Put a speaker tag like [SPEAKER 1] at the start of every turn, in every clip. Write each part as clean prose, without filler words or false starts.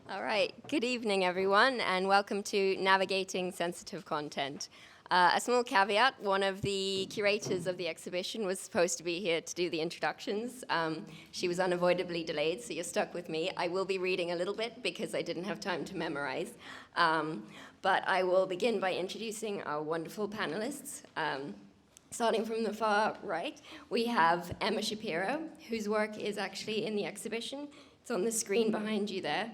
[SPEAKER 1] All right, good evening, everyone, and welcome to Navigating Sensitive Content. A small caveat, one of the curators of the exhibition was supposed to be here to do the introductions. She was unavoidably delayed, so you're stuck with me. I will be reading a little bit because I didn't have time to memorize. But I will begin by introducing our wonderful panelists. Starting from the far right, we have Emma Shapiro, whose work is actually in the exhibition. It's on the screen behind you there.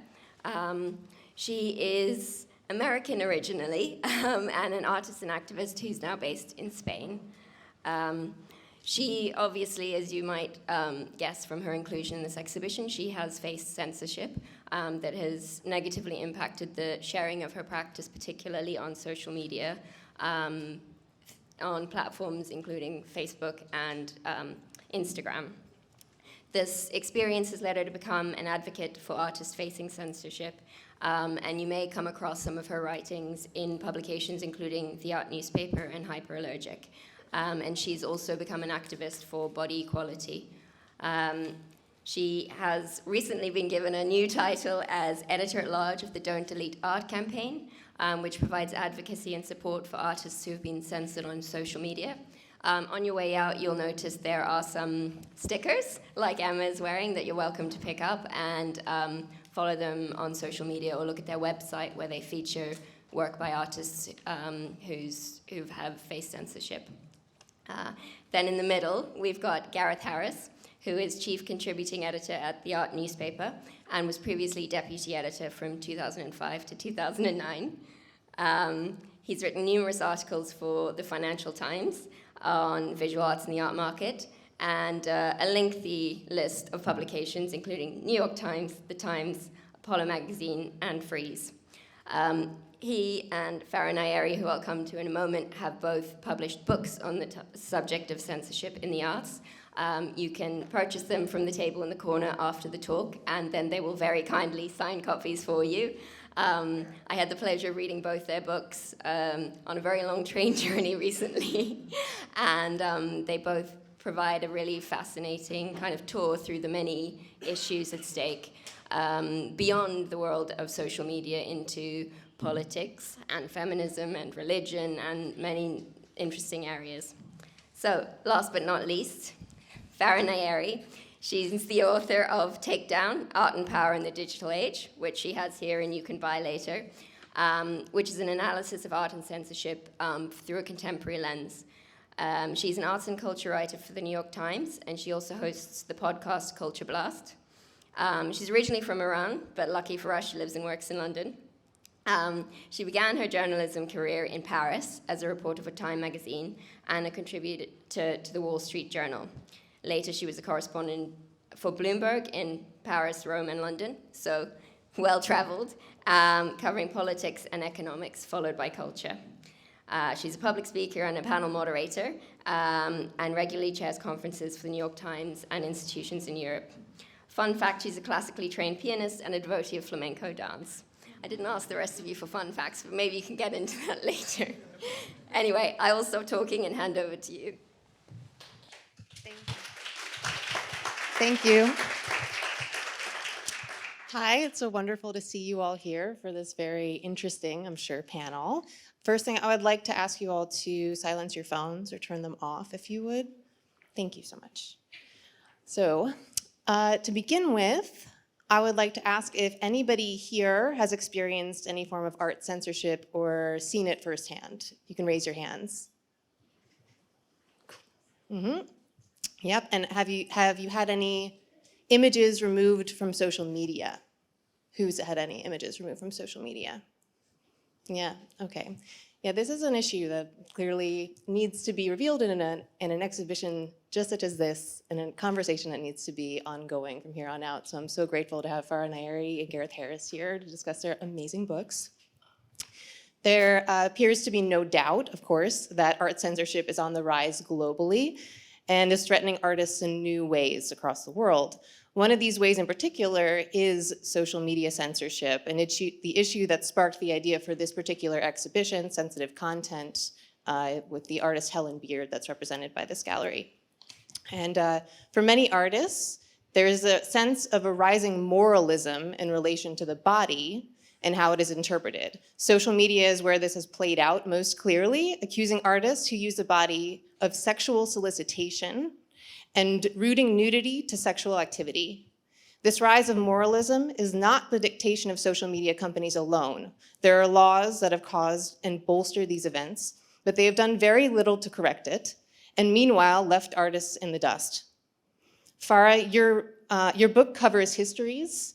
[SPEAKER 1] She is American originally, and an artist and activist who's now based in Spain. She obviously, as you might guess from her inclusion in this exhibition, she has faced censorship that has negatively impacted the sharing of her practice, particularly on social media, on platforms including Facebook and Instagram. This experience has led her to become an advocate for artists facing censorship, and you may come across some of her writings in publications including The Art newspaper and Hyperallergic. And she's also become an activist for body equality. She has recently been given a new title as Editor-at-Large of the Don't Delete Art campaign, which provides advocacy and support for artists who have been censored on social media. On your way out, you'll notice there are some stickers, like Emma is wearing, that you're welcome to pick up and follow them on social media or look at their website where they feature work by artists who have faced censorship. Then in the middle, we've got Gareth Harris, who is chief contributing editor at The Art newspaper and was previously deputy editor from 2005 to 2009. He's written numerous articles for the Financial Times on visual arts and the art market, and a lengthy list of publications, including New York Times, The Times, Apollo Magazine, and Frieze. He and Farah Nayeri, who I'll come to in a moment, have both published books on the subject of censorship in the arts. You can purchase them from the table in the corner after the talk, and then they will very kindly sign copies for you. I had the pleasure of reading both their books on a very long train journey recently, and they both provide a really fascinating kind of tour through the many issues at stake beyond the world of social media into politics and feminism and religion and many interesting areas. So, last but not least, Farah Nayeri. She's the author of Takedown, Art and Power in the Digital Age, which she has here and you can buy later, which is an analysis of art and censorship through a contemporary lens. She's an arts and culture writer for the New York Times, and she also hosts the podcast CultureBlast. She's originally from Iran, but lucky for us, she lives and works in London. She began her journalism career in Paris as a reporter for Time magazine and a contributor to the Wall Street Journal. Later, she was a correspondent for Bloomberg in Paris, Rome, and London, so well-traveled, covering politics and economics, followed by culture. She's a public speaker and a panel moderator, and regularly chairs conferences for the New York Times and institutions in Europe. Fun fact, she's a classically trained pianist and a devotee of flamenco dance. I didn't ask the rest of you for fun facts, but maybe you can get into that later. Anyway, I will stop talking and hand over to you.
[SPEAKER 2] Thank you. Hi, it's so wonderful to see you all here for this very interesting, I'm sure, panel. First thing, I would like to ask you all to silence your phones or turn them off, if you would. Thank you so much. So, to begin with, I would like to ask if anybody here has experienced any form of art censorship or seen it firsthand. You can raise your hands. Mm-hmm. Yep, and have you had any images removed from social media? Who's had any images removed from social media? Yeah, okay. Yeah, this is an issue that clearly needs to be revealed in an exhibition just such as this, and a conversation that needs to be ongoing from here on out. So I'm so grateful to have Farah Nayeri and Gareth Harris here to discuss their amazing books. There appears to be no doubt, of course, that art censorship is on the rise globally and is threatening artists in new ways across the world. One of these ways in particular is social media censorship, and the issue that sparked the idea for this particular exhibition, Sensitive Content, with the artist Helen Beard that's represented by this gallery. And for many artists, There is a sense of a rising moralism in relation to the body and how it is interpreted. Social media is where this has played out most clearly, accusing artists who use the body of sexual solicitation and rooting nudity to sexual activity. This rise of moralism is not the dictation of social media companies alone. There are laws that have caused and bolstered these events, but they have done very little to correct it, and meanwhile left artists in the dust. Farah, your book covers histories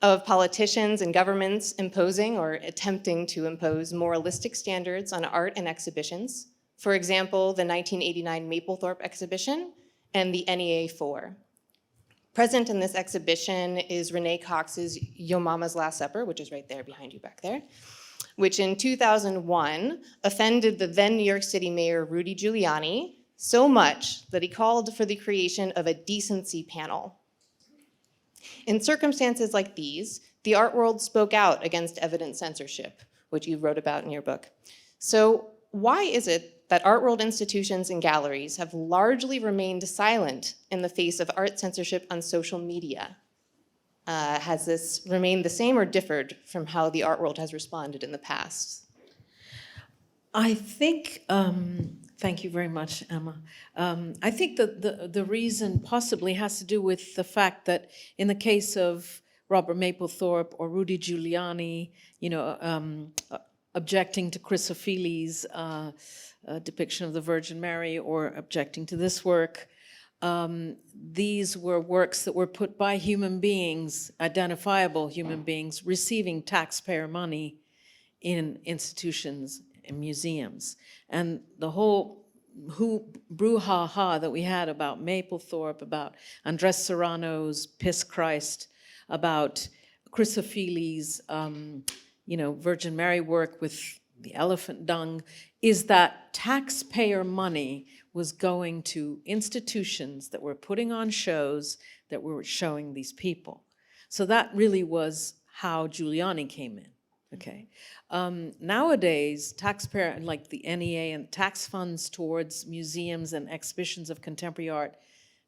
[SPEAKER 2] of politicians and governments imposing or attempting to impose moralistic standards on art and exhibitions. For example, the 1989 Mapplethorpe exhibition and the NEA 4. Present in this exhibition is Renee Cox's Yo Mama's Last Supper, which is right there behind you back there, which in 2001 offended the then New York City Mayor Rudy Giuliani so much that he called for the creation of a decency panel. In circumstances like these, the art world spoke out against evident censorship, which you wrote about in your book. So why is it that art world institutions and galleries have largely remained silent in the face of art censorship on social media? Has this remained the same or differed from how the art world has responded in the past?
[SPEAKER 3] I think, thank you very much, Emma. I think that the reason possibly has to do with the fact that in the case of Robert Mapplethorpe or Rudy Giuliani, objecting to Chrysophiles' depiction of the Virgin Mary or objecting to this work, these were works that were put by human beings, identifiable human beings, receiving taxpayer money in institutions and museums. And the whole brouhaha that we had about Mapplethorpe, about Andres Serrano's Piss Christ, about Chrysophiles' Virgin Mary work with the elephant dung, is that taxpayer money was going to institutions that were putting on shows that were showing these people. So that really was how Giuliani came in, okay? Nowadays, taxpayer, like the NEA and tax funds towards museums and exhibitions of contemporary art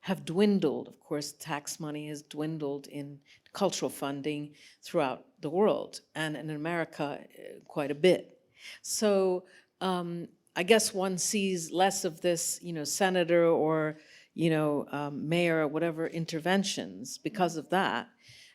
[SPEAKER 3] have dwindled. Of course, tax money has dwindled in cultural funding throughout the world, and in America, quite a bit. So I guess one sees less of this, senator or, mayor or whatever interventions because of that.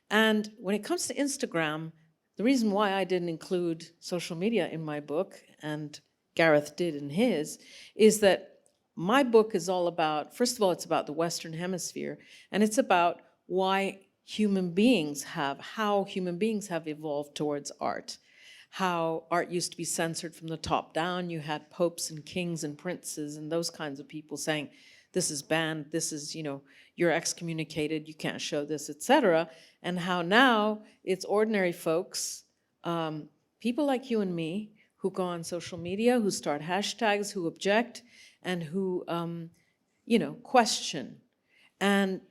[SPEAKER 3] And when it comes to Instagram, the reason why I didn't include social media in my book, and Gareth did in his, is that my book is all about, first of all, it's about the Western Hemisphere, and it's about how human beings have evolved towards art. How art used to be censored from the top down. You had popes and kings and princes and those kinds of people saying, this is banned, this is, you're excommunicated, you can't show this, etc. And how now it's ordinary folks, people like you and me, who go on social media, who start hashtags, who object, and who, question. And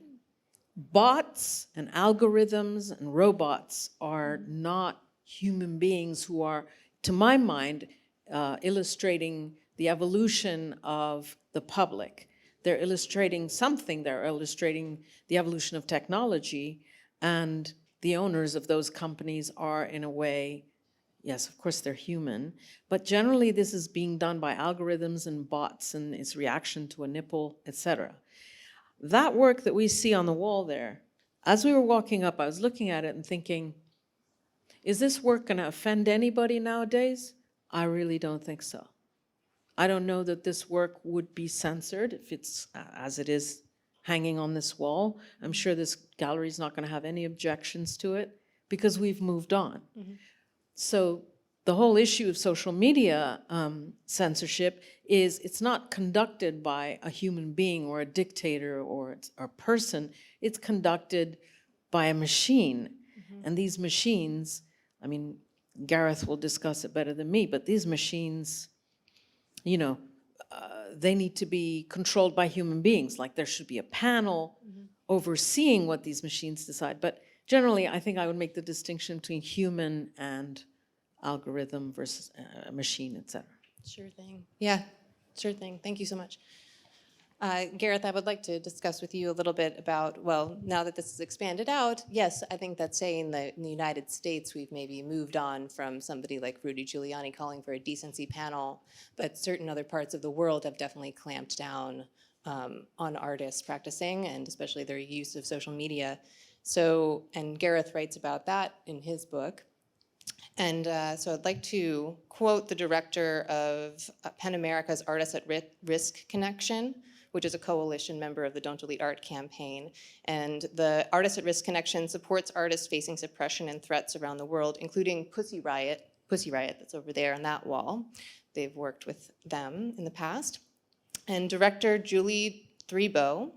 [SPEAKER 3] bots and algorithms and robots are not human beings who are, to my mind, illustrating the evolution of the public. They're illustrating something. They're illustrating the evolution of technology, and the owners of those companies are, in a way, yes, of course they're human, but generally this is being done by algorithms and bots and its reaction to a nipple, etc. That work that we see on the wall there, as we were walking up, I was looking at it and thinking, is this work going to offend anybody nowadays? I really don't think so. I don't know that this work would be censored if it's, as it is, hanging on this wall. I'm sure this gallery is not going to have any objections to it because we've moved on. Mm-hmm. So the whole issue of social media censorship is it's not conducted by a human being or a dictator or a person. It's conducted by a machine. Mm-hmm. And these machines, I mean, Gareth will discuss it better than me, but these machines, they need to be controlled by human beings. Like there should be a panel mm-hmm. overseeing what these machines decide. But generally, I think I would make the distinction between human and algorithm versus machine, etc.
[SPEAKER 2] Sure thing. Yeah, sure thing. Thank you so much. Gareth, I would like to discuss with you a little bit about, well, now that this is expanded out, yes, I think that's saying that in the United States we've maybe moved on from somebody like Rudy Giuliani calling for a decency panel, but certain other parts of the world have definitely clamped down on artists practicing, and especially their use of social media. So, and Gareth writes about that in his book. And so I'd like to quote the director of PEN America's Artists at Risk Connection, which is a coalition member of the Don't Delete Art campaign. And the Artists at Risk Connection supports artists facing suppression and threats around the world, including Pussy Riot that's over there on that wall. They've worked with them in the past. And director Julie Thribo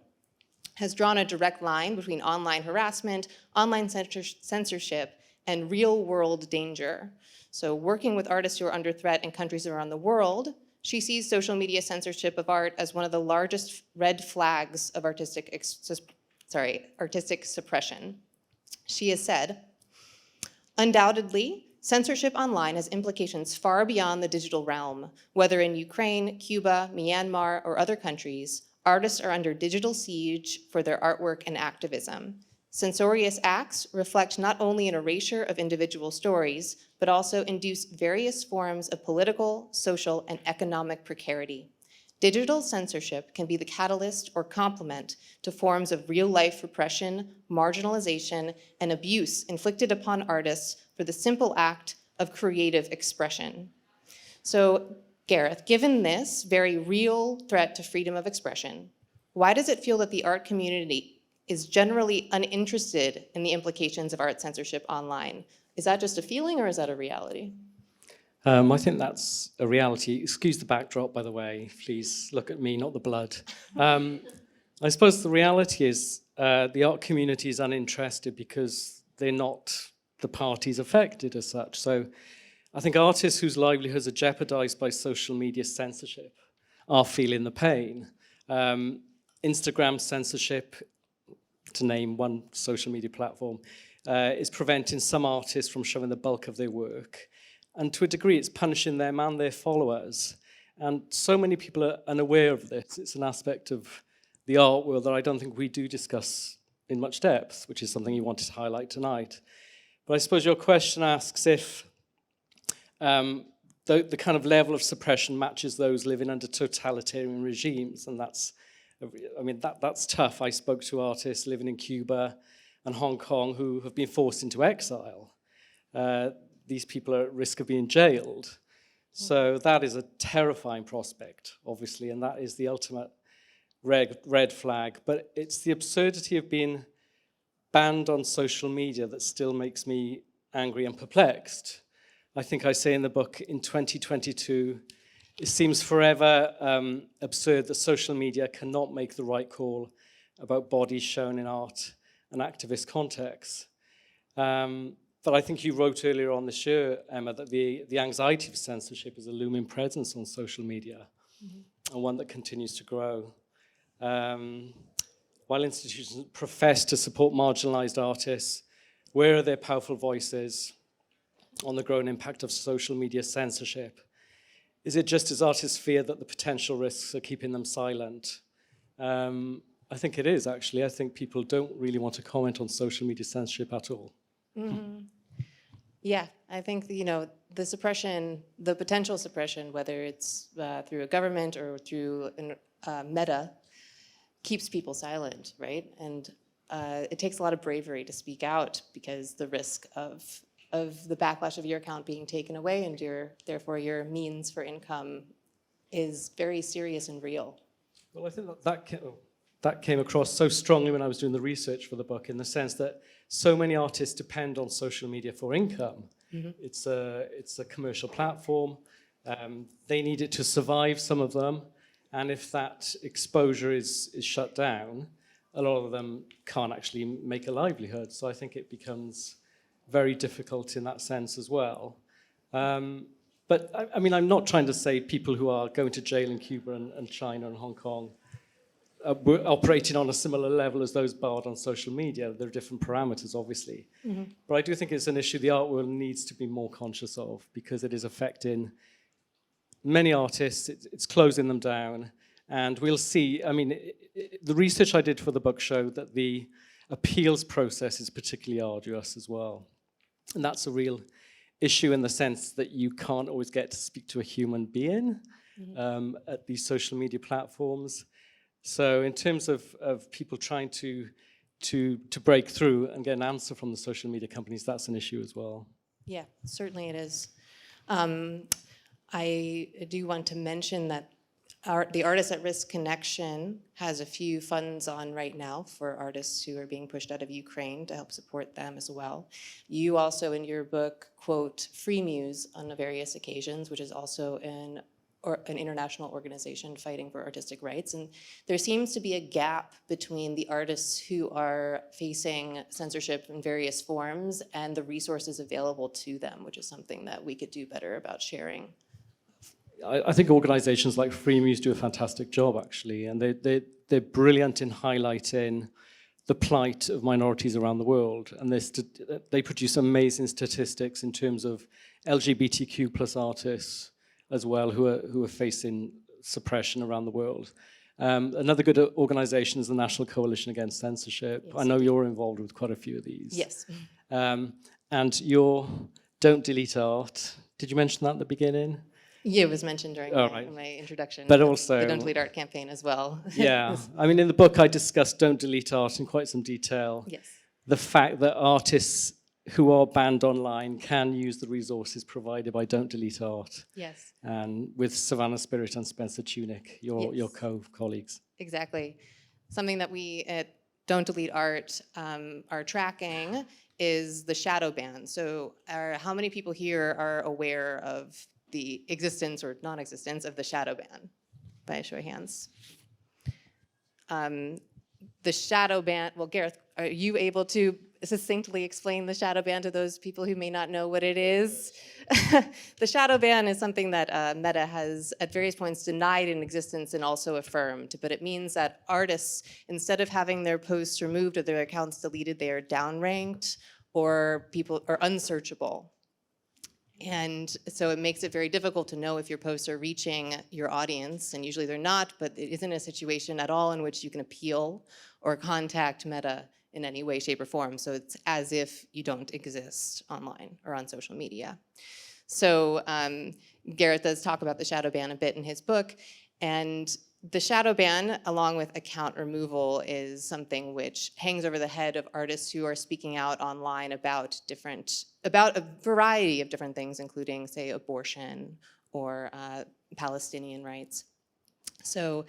[SPEAKER 2] has drawn a direct line between online harassment, online censorship, and real-world danger. So working with artists who are under threat in countries around the world, she sees social media censorship of art as one of the largest red flags of artistic suppression. She has said, undoubtedly, censorship online has implications far beyond the digital realm. Whether in Ukraine, Cuba, Myanmar, or other countries, artists are under digital siege for their artwork and activism. Censorious acts reflect not only an erasure of individual stories, but also induce various forms of political, social, and economic precarity. Digital censorship can be the catalyst or complement to forms of real-life repression, marginalization, and abuse inflicted upon artists for the simple act of creative expression. So, Gareth, given this very real threat to freedom of expression, why does it feel that the art community is generally uninterested in the implications of art censorship online? Is that just a feeling, or is that a reality?
[SPEAKER 4] I think that's a reality. Excuse the backdrop, by the way. Please look at me, not the blood. I suppose the reality is the art community is uninterested because they're not the parties affected as such. So I think artists whose livelihoods are jeopardized by social media censorship are feeling the pain. Instagram censorship, to name one social media platform, is preventing some artists from showing the bulk of their work. And to a degree, it's punishing them and their followers. And so many people are unaware of this. It's an aspect of the art world that I don't think we do discuss in much depth, which is something you wanted to highlight tonight. But I suppose your question asks if the kind of level of suppression matches those living under totalitarian regimes, and that's tough. I spoke to artists living in Cuba and Hong Kong who have been forced into exile. These people are at risk of being jailed. So that is a terrifying prospect, obviously, and that is the ultimate red flag. But it's the absurdity of being banned on social media that still makes me angry and perplexed. I think I say in the book, in 2022, it seems forever absurd that social media cannot make the right call about bodies shown in art and activist contexts. But I think you wrote earlier on this year, Emma, that the anxiety of censorship is a looming presence on social media, and one that continues to grow. While institutions profess to support marginalized artists, where are their powerful voices on the growing impact of social media censorship? Is it just as artists fear that the potential risks are keeping them silent? I think it is, actually. I think people don't really want to comment on social media censorship at all.
[SPEAKER 2] Mm-hmm. Yeah, I think, the suppression, the potential suppression, whether it's through a government or through Meta, keeps people silent, right? And it takes a lot of bravery to speak out, because the risk of the backlash of your account being taken away and therefore your means for income is very serious and real.
[SPEAKER 4] Well, I think that came across so strongly when I was doing the research for the book, in the sense that so many artists depend on social media for income. Mm-hmm. It's a commercial platform. They need it to survive, some of them. And if that exposure is shut down, a lot of them can't actually make a livelihood. So I think it becomes very difficult in that sense as well. But I'm not trying to say people who are going to jail in Cuba and China and Hong Kong were operating on a similar level as those barred on social media. There are different parameters, obviously. Mm-hmm. But I do think it's an issue the art world needs to be more conscious of, because it is affecting many artists. It's closing them down, And we'll see, I mean, the research I did for the book showed that the appeals process is particularly arduous as well. And that's a real issue in the sense that you can't always get to speak to a human being at these social media platforms. So in terms of people trying to break through and get an answer from the social media companies, that's an issue as well.
[SPEAKER 2] Yeah, certainly it is. I do want to mention that the Artists at Risk Connection has a few funds on right now for artists who are being pushed out of Ukraine to help support them as well. You also, in your book, quote Free Muse on various occasions, which is also an international organization fighting for artistic rights. And there seems to be a gap between the artists who are facing censorship in various forms and the resources available to them, which is something that we could do better about sharing.
[SPEAKER 4] I think organizations like Free Muse do a fantastic job, actually, and they're brilliant in highlighting the plight of minorities around the world. And they produce amazing statistics in terms of LGBTQ plus artists as well, who are facing suppression around the world. Another good organization is the National Coalition Against Censorship. Yes. I know you're involved with quite a few of these.
[SPEAKER 2] Yes.
[SPEAKER 4] And your Don't Delete Art, did you mention that at the beginning?
[SPEAKER 2] Yeah, it was mentioned during my introduction.
[SPEAKER 4] But also
[SPEAKER 2] the Don't Delete Art campaign as well.
[SPEAKER 4] Yeah, I mean, in the book I discussed Don't Delete Art in quite some detail.
[SPEAKER 2] Yes.
[SPEAKER 4] The fact that artists who are banned online can use the resources provided by Don't Delete Art.
[SPEAKER 2] Yes.
[SPEAKER 4] And with Savannah Spirit and Spencer Tunick, your co-colleagues.
[SPEAKER 2] Exactly. Something that we at Don't Delete Art are tracking is the shadow ban. So how many people here are aware of the existence or non-existence of the shadow ban? By a show of hands. The shadow ban, well, Gareth, are you able to succinctly explain the shadow ban to those people who may not know what it is? The shadow ban is something that Meta has at various points denied in existence and also affirmed, but it means that artists, instead of having their posts removed or their accounts deleted, they are downranked or people are unsearchable. And so it makes it very difficult to know if your posts are reaching your audience, and usually they're not, but it isn't a situation at all in which you can appeal or contact Meta in any way, shape, or form. So it's as if you don't exist online or on social media. So Gareth does talk about the shadow ban a bit in his book, and the shadow ban, along with account removal, is something which hangs over the head of artists who are speaking out online about a variety of different things, including, say, abortion or Palestinian rights. So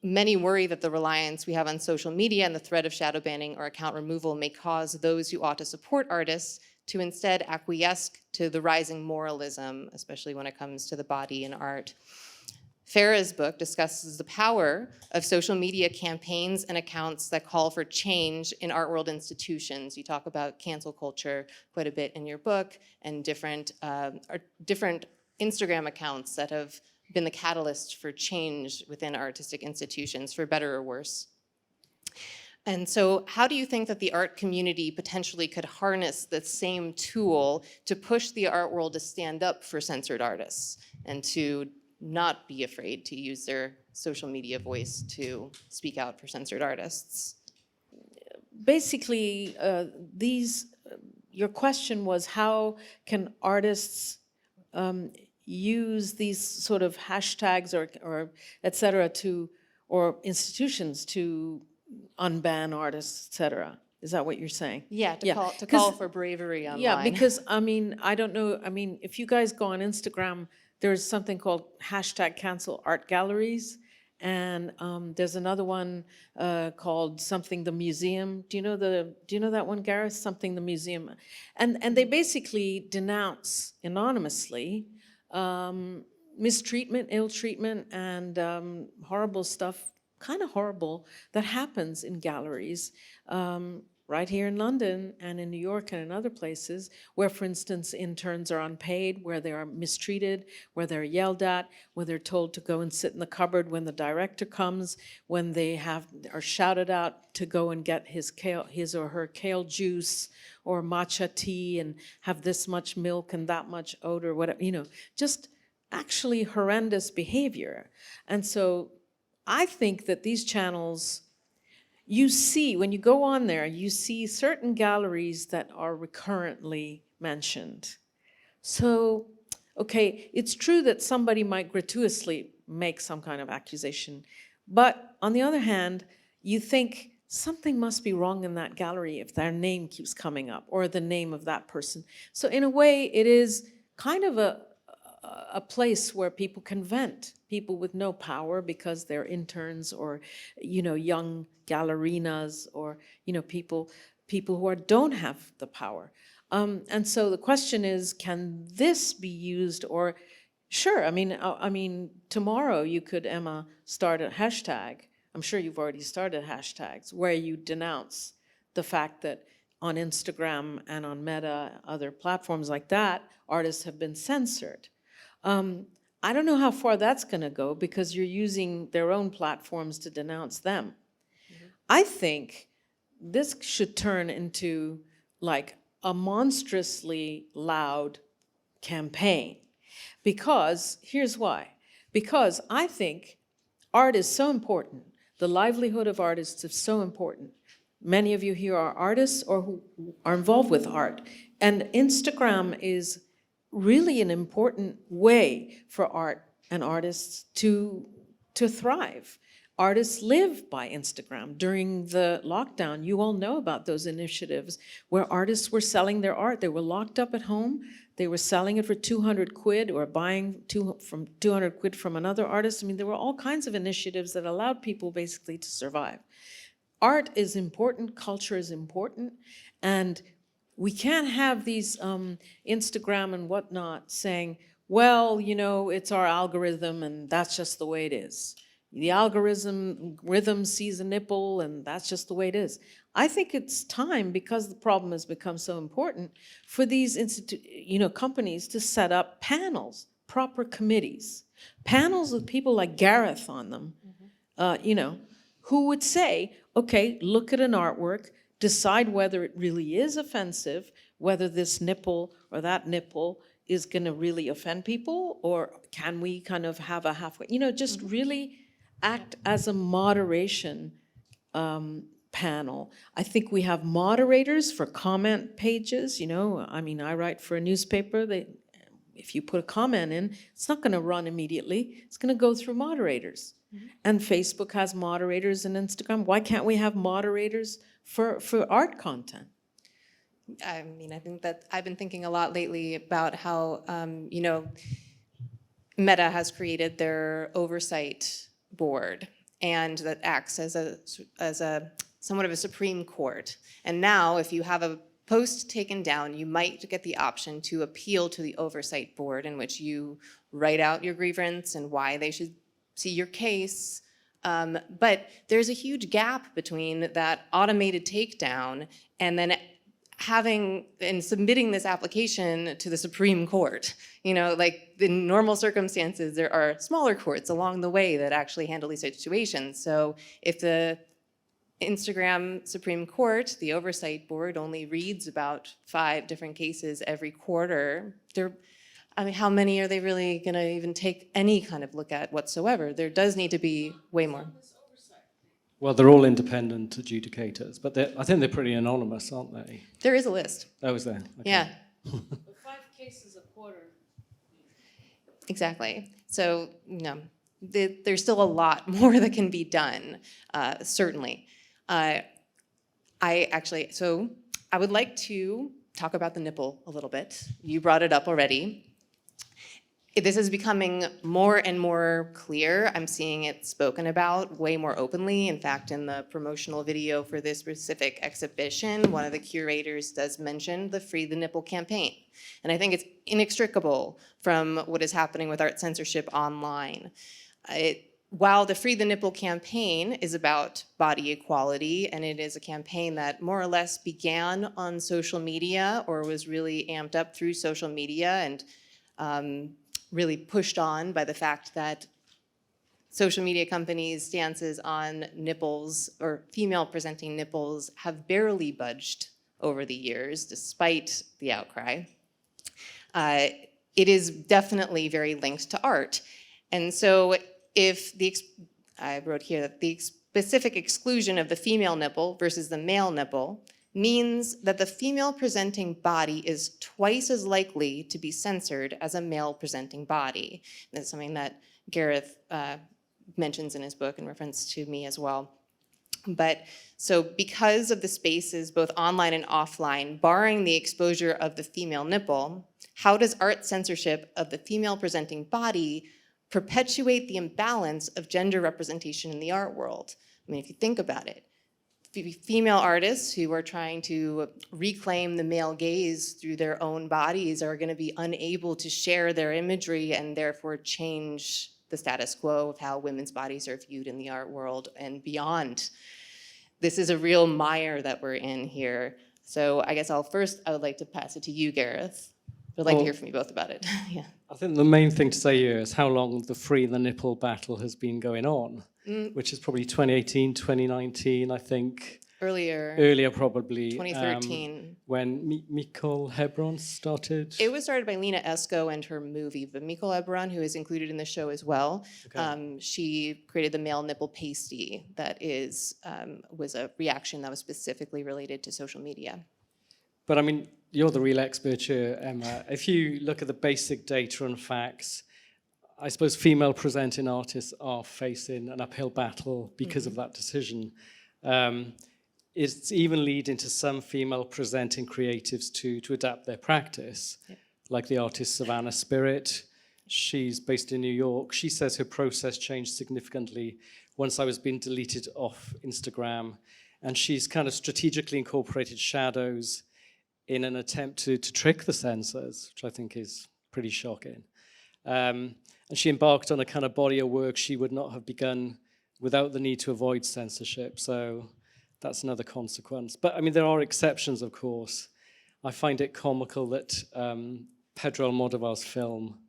[SPEAKER 2] many worry that the reliance we have on social media and the threat of shadow banning or account removal may cause those who ought to support artists to instead acquiesce to the rising moralism, especially when it comes to the body and art. Farah's book discusses the power of social media campaigns and accounts that call for change in art world institutions. You talk about cancel culture quite a bit in your book, and different Instagram accounts that have been the catalyst for change within artistic institutions, for better or worse. And so how do you think that the art community potentially could harness the same tool to push the art world to stand up for censored artists and to not be afraid to use their social media voice to speak out for censored artists?
[SPEAKER 3] Basically, your question was, how can artists use these sort of hashtags or et cetera or institutions to unban artists, et cetera? Is that what you're saying?
[SPEAKER 2] Yeah, to call for bravery online.
[SPEAKER 3] Yeah, because, I mean, I don't know, I mean, if you guys go on Instagram, there's something called #CancelArtGalleries, and there's another one called Something the Museum. Do you know that one, Gareth? Something the Museum, and they basically denounce anonymously mistreatment, ill treatment, and horrible stuff, kind of horrible, that happens in galleries. Right here in London and in New York and in other places where, for instance, interns are unpaid, where they are mistreated, where they're yelled at, where they're told to go and sit in the cupboard when the director comes, when they are shouted out to go and get his or her kale juice or matcha tea and have this much milk and that much oat or whatever, just actually horrendous behavior. And so I think that these channels, you see, when you go on there, you see certain galleries that are recurrently mentioned. So, okay, it's true that somebody might gratuitously make some kind of accusation, but on the other hand, you think something must be wrong in that gallery if their name keeps coming up, or the name of that person. So in a way, it is kind of a place where people can vent, people with no power because they're interns or, young gallerinas, or, people who don't have the power. And so the question is, can this be used? Or sure, I mean, tomorrow you could, Emma, start a hashtag. I'm sure you've already started hashtags where you denounce the fact that on Instagram and on Meta, other platforms like that, artists have been censored. I don't know how far that's going to go because you're using their own platforms to denounce them. Mm-hmm. I think this should turn into like a monstrously loud campaign, because here's why. Because I think art is so important. The livelihood of artists is so important. Many of you here are artists or who are involved with art. And Instagram is really an important way for art and artists to thrive. Artists live by Instagram. During the lockdown, you all know about those initiatives where artists were selling their art. They were locked up at home. They were selling it for 200 quid or buying 200 quid from another artist. I mean, there were all kinds of initiatives that allowed people basically to survive. Art is important, culture is important, and we can't have these Instagram and whatnot saying, well, it's our algorithm and that's just the way it is. The algorithm sees a nipple and that's just the way it is. I think it's time, because the problem has become so important, for these companies to set up panels, proper committees, panels with people like Gareth on them, who would say, okay, look at an artwork, decide whether it really is offensive, whether this nipple or that nipple is going to really offend people, or can we kind of have a halfway, just really act as a moderation panel. I think we have moderators for comment pages. I write for a newspaper. If you put a comment in, it's not going to run immediately. It's going to go through moderators. Mm-hmm. And Facebook has moderators, and Instagram. Why can't we have moderators for art content?
[SPEAKER 2] I think that I've been thinking a lot lately about how, Meta has created their oversight board, and that acts as a somewhat of a Supreme Court. And now, if you have a post taken down, you might get the option to appeal to the oversight board, in which you write out your grievance and why they should see your case. But there's a huge gap between that automated takedown and then having and submitting this application to the Supreme Court. Like in normal circumstances, there are smaller courts along the way that actually handle these situations. So if the Instagram Supreme Court, the oversight board, only reads about 5 different cases every quarter, how many are they really going to even take any kind of look at whatsoever? There does need to be way more.
[SPEAKER 4] Well, they're all independent adjudicators, but I think they're pretty anonymous, aren't they?
[SPEAKER 2] There is a list.
[SPEAKER 4] Oh, is there? Okay.
[SPEAKER 2] Yeah.
[SPEAKER 3] 5 cases a quarter.
[SPEAKER 2] Exactly. So, there's still a lot more that can be done, certainly. I would like to talk about the nipple a little bit. You brought it up already. This is becoming more and more clear. I'm seeing it spoken about way more openly. In fact, in the promotional video for this specific exhibition, one of the curators does mention the Free the Nipple campaign. And I think it's inextricable from what is happening with art censorship online. While the Free the Nipple campaign is about body equality, and it is a campaign that more or less began on social media or was really amped up through social media and really pushed on by the fact that social media companies' stances on nipples or female-presenting nipples have barely budged over the years, despite the outcry. It is definitely very linked to art. And so if I wrote here that the specific exclusion of the female nipple versus the male nipple means that the female presenting body is twice as likely to be censored as a male presenting body. That's something that Gareth mentions in his book in reference to me as well. But so because of the spaces, both online and offline, barring the exposure of the female nipple, how does art censorship of the female presenting body perpetuate the imbalance of gender representation in the art world? I mean, if you think about it, female artists who are trying to reclaim the male gaze through their own bodies are going to be unable to share their imagery and therefore change the status quo of how women's bodies are viewed in the art world and beyond. This is a real mire that we're in here. So I guess I would like to pass it to you, Gareth. I'd like to hear from you both about it. Yeah.
[SPEAKER 4] I think the main thing to say here is how long the Free the Nipple battle has been going on, which is probably 2018, 2019, I think. Earlier probably.
[SPEAKER 2] 2013.
[SPEAKER 4] When Mikkel Hebron started.
[SPEAKER 2] It was started by Lena Esko and her movie, but Mikkel Hebron, who is included in the show as well, she created the male nipple pasty that was a reaction that was specifically related to social media.
[SPEAKER 4] But I mean, you're the real expert here, Emma. If you look at the basic data and facts, I suppose female presenting artists are facing an uphill battle because of that decision. It's even leading to some female presenting creatives to adapt their practice, like the artist Savannah Spirit. She's based in New York. She says her process changed significantly once I was being deleted off Instagram, and she's kind of strategically incorporated shadows in an attempt to trick the censors, which I think is pretty shocking. And she embarked on a kind of body of work she would not have begun without the need to avoid censorship. So that's another consequence. But I mean, there are exceptions, of course. I find it comical that Pedro Almodovar's film,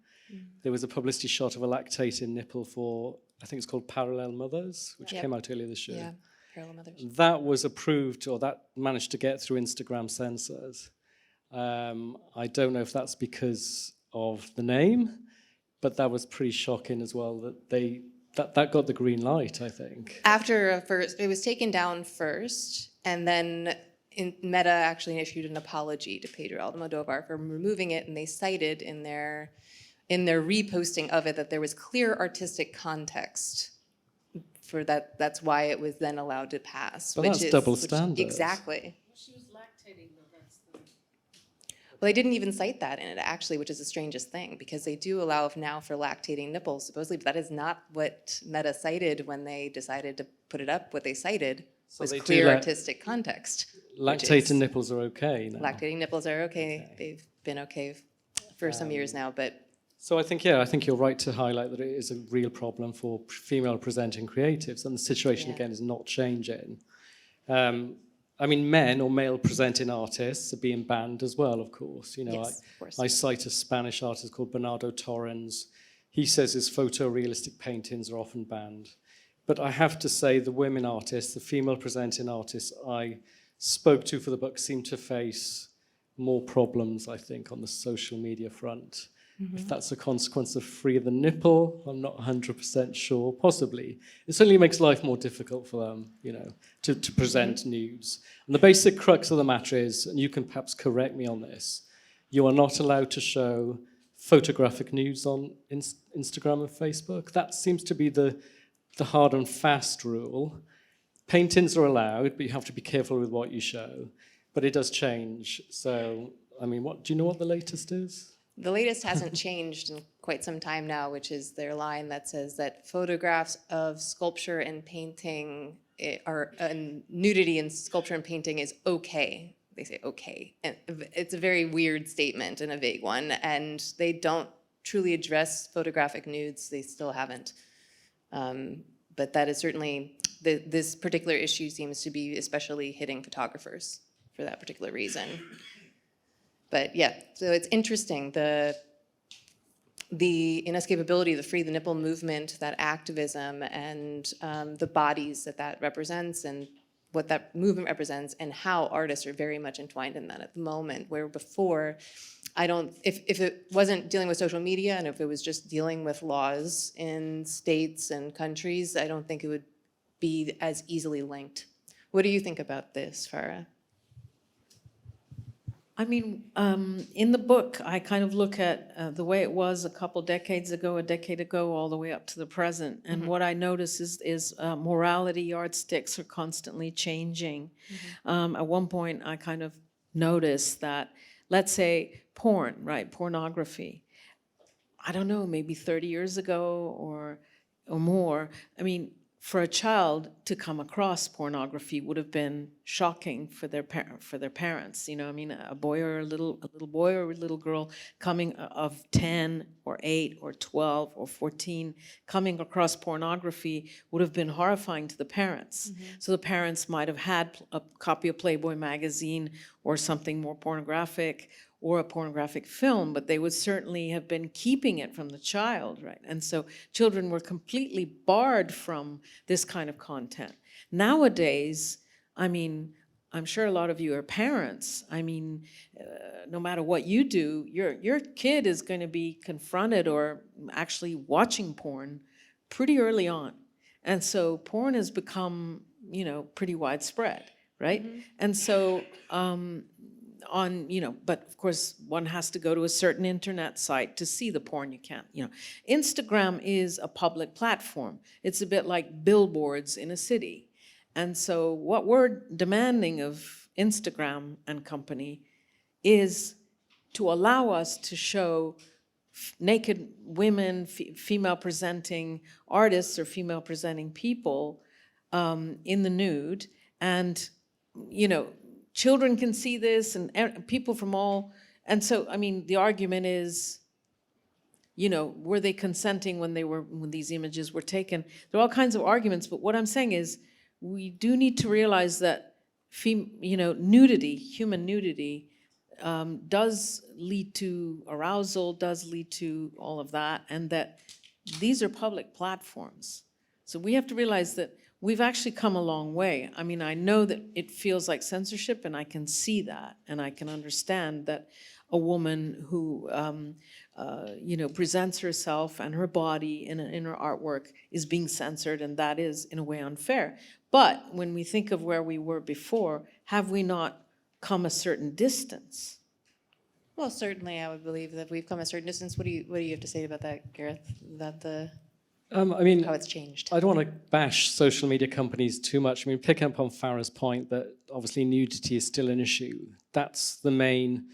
[SPEAKER 4] there was a publicity shot of a lactating nipple for, I think it's called Parallel Mothers, which came out earlier this year.
[SPEAKER 2] Yeah, Parallel Mothers.
[SPEAKER 4] That was approved, or that managed to get through Instagram censors. I don't know if that's because of the name, but that was pretty shocking as well, that that got the green light, I think.
[SPEAKER 2] After first, it was taken down first, and then Meta actually issued an apology to Pedro Almodovar for removing it, and they cited in their reposting of it that there was clear artistic context for that. That's why it was then allowed to pass.
[SPEAKER 4] But that's double standard.
[SPEAKER 2] Exactly.
[SPEAKER 3] She was lactating, though. That's the...
[SPEAKER 2] Well, they didn't even cite that in it, actually, which is the strangest thing, because they do allow now for lactating nipples, supposedly, but that is not what Meta cited when they decided to put it up. What they cited was clear artistic context.
[SPEAKER 4] Lactating nipples are okay now.
[SPEAKER 2] Lactating nipples are okay. They've been okay for some years now, but...
[SPEAKER 4] So I think you're right to highlight that it is a real problem for female presenting creatives, and the situation, again, is not changing. I mean, men or male presenting artists are being banned as well, of course. You know,
[SPEAKER 2] yes, of course.
[SPEAKER 4] I cite a Spanish artist called Bernardo Torrens. He says his photorealistic paintings are often banned. But I have to say the women artists, the female presenting artists I spoke to for the book seem to face more problems, I think, on the social media front. If that's a consequence of Free the Nipple, I'm not 100% sure, possibly. It certainly makes life more difficult for them, you know, to present nudes. And the basic crux of the matter is, and you can perhaps correct me on this, you are not allowed to show photographic nudes on Instagram and Facebook. That seems to be the hard and fast rule. Paintings are allowed, but you have to be careful with what you show. But it does change. So, I mean, do you know what the latest is?
[SPEAKER 2] The latest hasn't changed in quite some time now, which is their line that says that photographs of sculpture and painting nudity in sculpture and painting is okay. They say okay. And it's a very weird statement and a vague one, and they don't truly address photographic nudes. They still haven't. But that is certainly, this particular issue seems to be especially hitting photographers for that particular reason. But yeah, so it's interesting, the inescapability, the Free the Nipple movement, that activism, and the bodies that represents, and what that movement represents, and how artists are very much entwined in that at the moment, where before I don't, if it wasn't dealing with social media and if it was just dealing with laws in states and countries, I don't think it would be as easily linked. What do you think about this, Farah?
[SPEAKER 3] I mean, in the book, I kind of look at the way it was a couple decades ago, a decade ago, all the way up to the present. And what I notice is morality yardsticks are constantly changing. At one point, I kind of noticed that, let's say, porn, right, pornography. I don't know, maybe 30 years ago or more. I mean, for a child to come across pornography would have been shocking for their parents. You know, I mean, a boy or a little boy or a little girl coming of 10 or 8 or 12 or 14 coming across pornography would have been horrifying to the parents. So the parents might have had a copy of Playboy magazine or something more pornographic or a pornographic film, but they would certainly have been keeping it from the child, right? And so children were completely barred from this kind of content. Nowadays, I mean, I'm sure a lot of you are parents. I mean, no matter what you do, your kid is going to be confronted or actually watching porn pretty early on. And so porn has become, you know, pretty widespread, right? And so, but of course one has to go to a certain internet site to see the porn. You can't, Instagram is a public platform. It's a bit like billboards in a city. And so what we're demanding of Instagram and company is to allow us to show naked women, female presenting artists or female presenting people in the nude. And, children can see this and people from all, and so, I mean, the argument is, were they consenting when these images were taken? There are all kinds of arguments, but what I'm saying is we do need to realize that, nudity, human nudity, does lead to arousal, does lead to all of that, and that these are public platforms. So we have to realize that we've actually come a long way. I mean, I know that it feels like censorship, and I can see that, and I can understand that a woman who, presents herself and her body in her artwork is being censored, and that is, in a way, unfair. But when we think of where we were before, have we not come a certain distance?
[SPEAKER 2] Well, certainly, I would believe that we've come a certain distance. What do you have to say about that, Gareth? How it's changed.
[SPEAKER 4] I don't want to bash social media companies too much. I mean, picking up on Farah's point that obviously nudity is still an issue. That's the main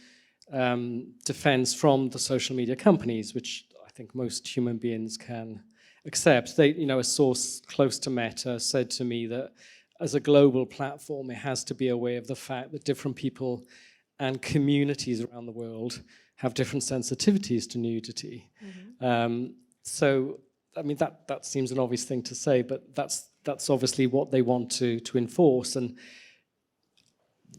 [SPEAKER 4] defense from the social media companies, which I think most human beings can accept. They, a source close to Meta said to me that as a global platform, it has to be aware of the fact that different people and communities around the world have different sensitivities to nudity. So, I mean, that seems an obvious thing to say, but that's obviously what they want to enforce. And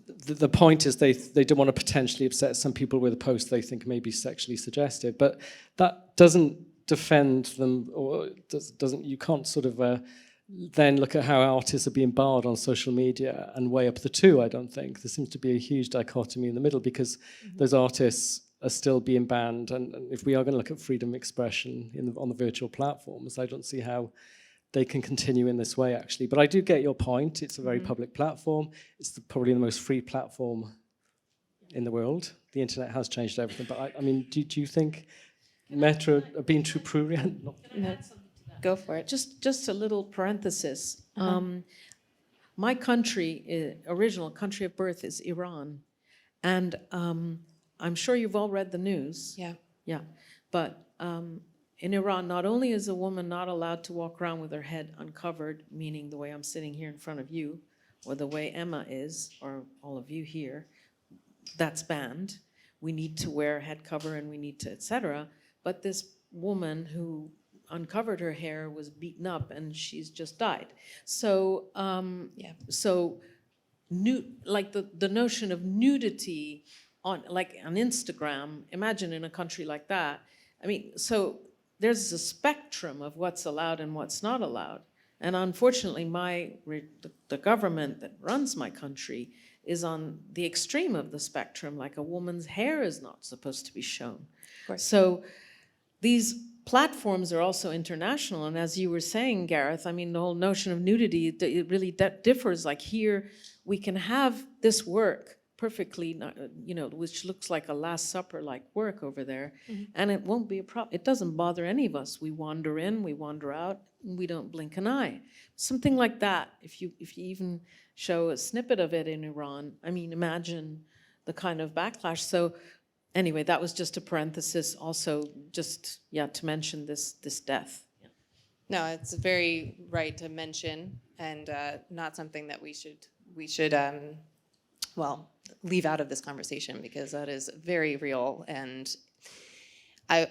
[SPEAKER 4] the point is they don't want to potentially upset some people with a post they think may be sexually suggestive, but that doesn't defend them, or doesn't. You can't sort of then look at how artists are being barred on social media and weigh up the two. I don't think there seems to be a huge dichotomy in the middle, because those artists are still being banned, and if we are going to look at freedom of expression on the virtual platforms, I don't see how they can continue in this way, actually. But I do get your point. It's a very public platform. It's probably the most free platform in the world. The internet has changed everything. But I mean, do you think Meta are being too prurient?
[SPEAKER 2] No. Go for it.
[SPEAKER 3] Just a little parenthesis. My country, original country of birth is Iran. And I'm sure you've all read the news. Yeah. But in Iran, not only is a woman not allowed to walk around with her head uncovered, meaning the way I'm sitting here in front of you, or the way Emma is, or all of you here, that's banned. We need to wear a head cover, and we need to, etc. But this woman who uncovered her hair was beaten up, and she's just died. So, the notion of nudity on Instagram, imagine in a country like that. I mean, so there's a spectrum of what's allowed and what's not allowed. And unfortunately, the government that runs my country is on the extreme of the spectrum, like a woman's hair is not supposed to be shown. So these platforms are also international, and as you were saying, Gareth, I mean, the whole notion of nudity, it really differs. Like here, we can have this work perfectly, you know, which looks like a Last Supper-like work over there, and it won't be a problem. It doesn't bother any of us. We wander in, we wander out, and we don't blink an eye. Something like that, if you even show a snippet of it in Iran, I mean, imagine the kind of backlash. So anyway, that was just a parenthesis also, just, yeah, to mention this death. Yeah.
[SPEAKER 2] No, it's very right to mention, and not something that we should well, leave out of this conversation, because that is very real. And I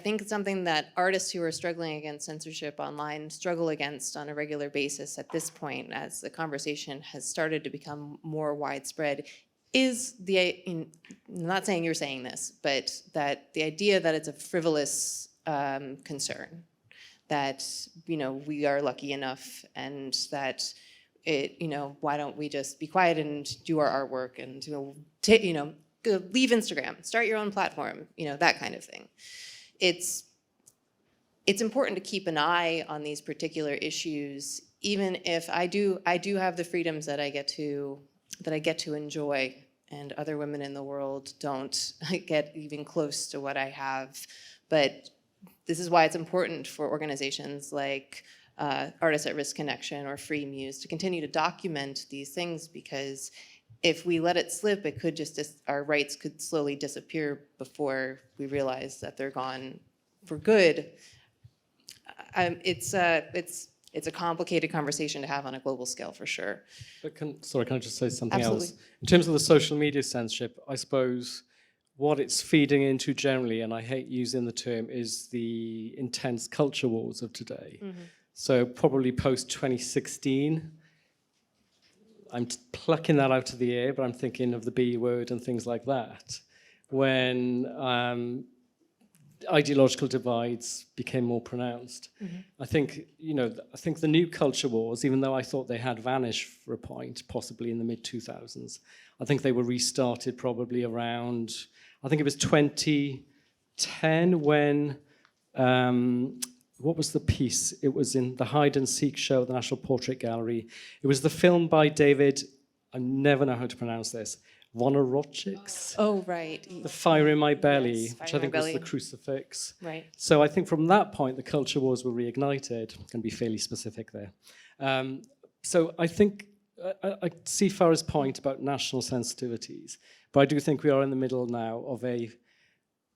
[SPEAKER 2] think it's something that artists who are struggling against censorship online struggle against on a regular basis at this point, as the conversation has started to become more widespread, is I'm not saying you're saying this, but that the idea that it's a frivolous concern, that, you know, we are lucky enough, and that why don't we just be quiet and do our artwork, and leave Instagram, start your own platform, that kind of thing. It's important to keep an eye on these particular issues, even if I do have the freedoms that I get to enjoy, and other women in the world don't get even close to what I have. But this is why it's important for organizations like Artists at Risk Connection or Free Muse to continue to document these things, because if we let it slip, it could our rights could slowly disappear before we realize that they're gone for good. It's a complicated conversation to have on a global scale, for sure.
[SPEAKER 4] But can I just say something
[SPEAKER 2] Absolutely.
[SPEAKER 4] else? In terms of the social media censorship, I suppose what it's feeding into generally, and I hate using the term, is the intense culture wars of today. Mm-hmm. So probably post-2016, I'm plucking that out of the air, but I'm thinking of the B word and things like that, when ideological divides became more pronounced. Mm-hmm. I think the new culture wars, even though I thought they had vanished for a point, possibly in the mid-2000s, I think they were restarted probably around, I think it was 2010 when, what was the piece? It was in the Hide and Seek show at the National Portrait Gallery. It was the film by David, I never know how to pronounce this, Vonarotchix.
[SPEAKER 2] Oh, right.
[SPEAKER 4] The Fire in My Belly,
[SPEAKER 2] Yes,
[SPEAKER 4] which I think was the crucifix.
[SPEAKER 2] Right.
[SPEAKER 4] So I think from that point, the culture wars were reignited. I'm going to be fairly specific there. So I think I see Farah's point about national sensitivities, but I do think we are in the middle now of a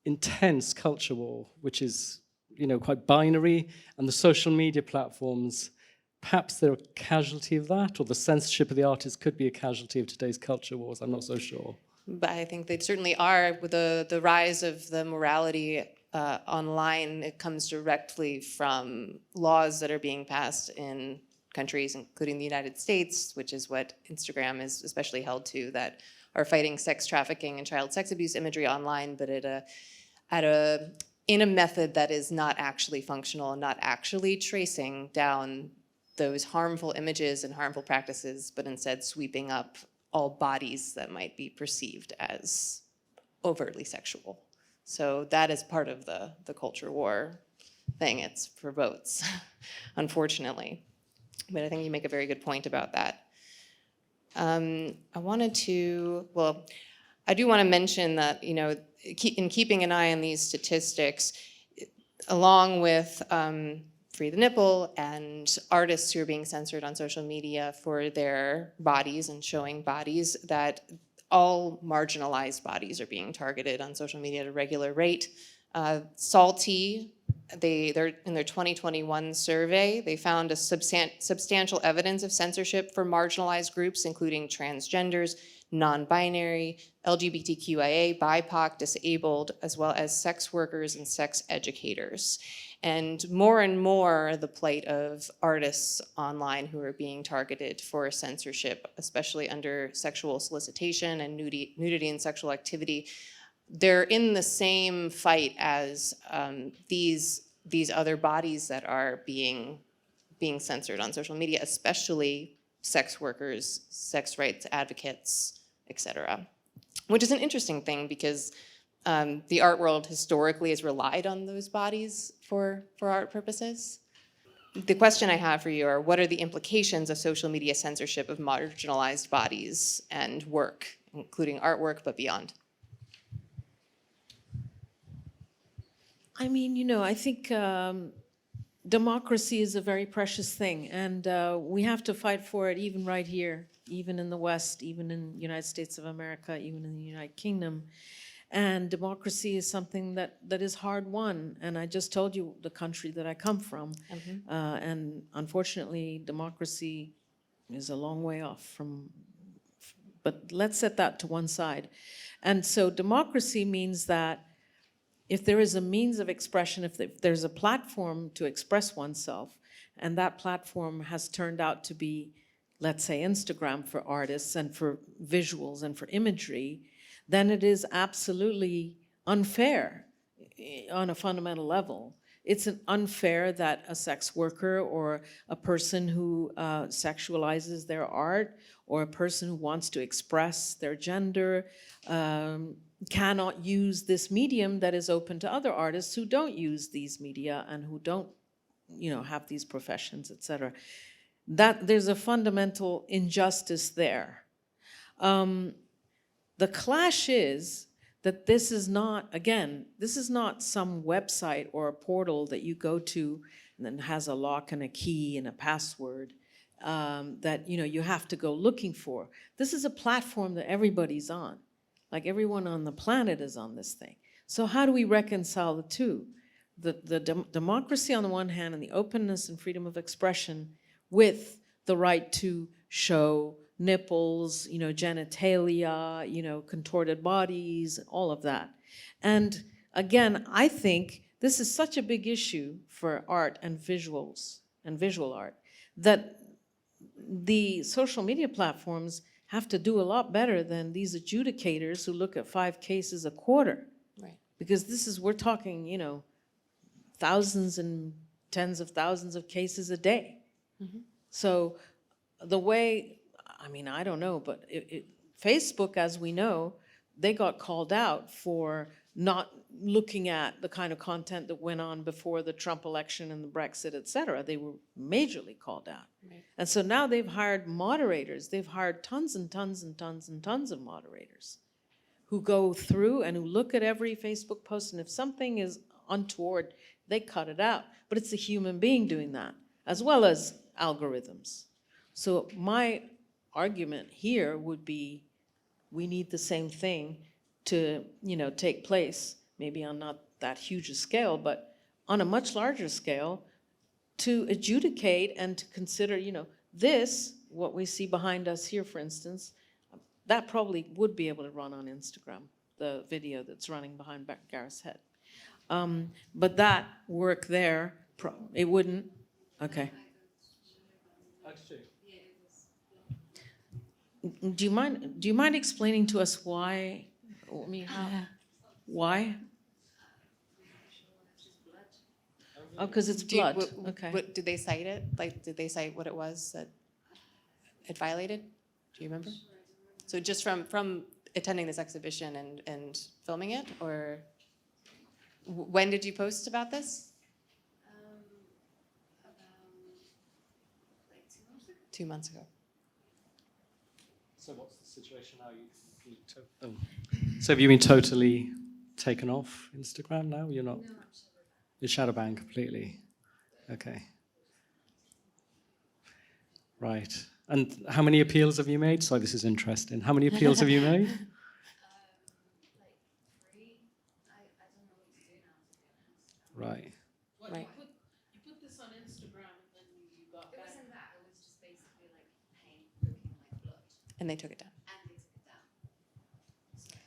[SPEAKER 4] intense culture war, which is quite binary, and the social media platforms, perhaps they're a casualty of that, or the censorship of the artists could be a casualty of today's culture wars. I'm not so sure.
[SPEAKER 2] But I think they certainly are. With the rise of the morality online, it comes directly from laws that are being passed in countries, including the United States, which is what Instagram is especially held to, that are fighting sex trafficking and child sex abuse imagery online, but in a method that is not actually functional and not actually tracing down those harmful images and harmful practices, but instead sweeping up all bodies that might be perceived as overtly sexual. So that is part of the culture war thing. It's for votes, unfortunately. But I think you make a very good point about that. I do want to mention that, in keeping an eye on these statistics, along with Free the Nipple and artists who are being censored on social media for their bodies and showing bodies, that all marginalized bodies are being targeted on social media at a regular rate. Salty, they're in their 2021 survey, they found a substantial evidence of censorship for marginalized groups, including transgenders, non-binary, LGBTQIA, BIPOC, disabled, as well as sex workers and sex educators. And more, the plight of artists online who are being targeted for censorship, especially under sexual solicitation and nudity and sexual activity. They're in the same fight as these other bodies that are being censored on social media, especially sex workers, sex rights advocates, etc. Which is an interesting thing because the art world historically has relied on those bodies for art purposes. The question I have for you are, what are the implications of social media censorship of marginalized bodies and work, including artwork, but beyond?
[SPEAKER 3] I mean, I think democracy is a very precious thing, and we have to fight for it even right here, even in the West, even in the United States of America, even in the United Kingdom. And democracy is something that is hard won. And I just told you the country that I come from. And unfortunately, democracy is a long way off from, but let's set that to one side. And so democracy means that if there is a means of expression, if there's a platform to express oneself, and that platform has turned out to be, let's say, Instagram for artists and for visuals and for imagery, then it is absolutely unfair on a fundamental level. It's unfair that a sex worker or a person who sexualizes their art or a person who wants to express their gender cannot use this medium that is open to other artists who don't use these media and who don't, have these professions, etc. That there's a fundamental injustice there. The clash is that this is not, again, this is not some website or a portal that you go to and then has a lock and a key and a password that you have to go looking for. This is a platform that everybody's on. Like everyone on the planet is on this thing. So how do we reconcile the two? The democracy on the one hand and the openness and freedom of expression with the right to show nipples, genitalia, contorted bodies, all of that. And again, I think this is such a big issue for art and visuals and visual art that the social media platforms have to do a lot better than these adjudicators who look at 5 cases a quarter.
[SPEAKER 2] Right.
[SPEAKER 3] Because we're talking, thousands and tens of thousands of cases a day. Mm-hmm. So the way, I don't know, but Facebook, as we know, they got called out for not looking at the kind of content that went on before the Trump election and the Brexit, et cetera. They were majorly called out. Right. And so now they've hired moderators. They've hired tons and tons and tons and tons of moderators who go through and who look at every Facebook post, and if something is untoward, they cut it out. But it's a human being doing that, as well as algorithms. So my argument here would be we need the same thing to, take place, maybe on not that huge a scale, but on a much larger scale, to adjudicate and to consider, this, what we see behind us here, for instance, that probably would be able to run on Instagram, the video that's running behind Gareth's head. But that work there, it wouldn't. Okay. Do you mind explaining to us why? Why? Oh, because it's blood. Okay.
[SPEAKER 2] Did they cite it? Like, did they cite what it was that it violated? Do you remember? So just from attending this exhibition and filming it, or when did you post about this?
[SPEAKER 1] About like 2 months ago.
[SPEAKER 2] 2 months ago.
[SPEAKER 4] So what's the situation now? So have you been totally taken off Instagram now? You're not? No, you're shadow banned completely. Okay. Right. And how many appeals have you made? Sorry, this is interesting. How many appeals have you made?
[SPEAKER 1] Like 3. I don't know what to do now, to be honest.
[SPEAKER 4] Right.
[SPEAKER 2] Right.
[SPEAKER 3] You put this on Instagram and then you got
[SPEAKER 1] It
[SPEAKER 3] back.
[SPEAKER 1] wasn't that. It was just basically like paint looking like blood.
[SPEAKER 2] And they took it down.
[SPEAKER 1] And they took it down. So, yeah,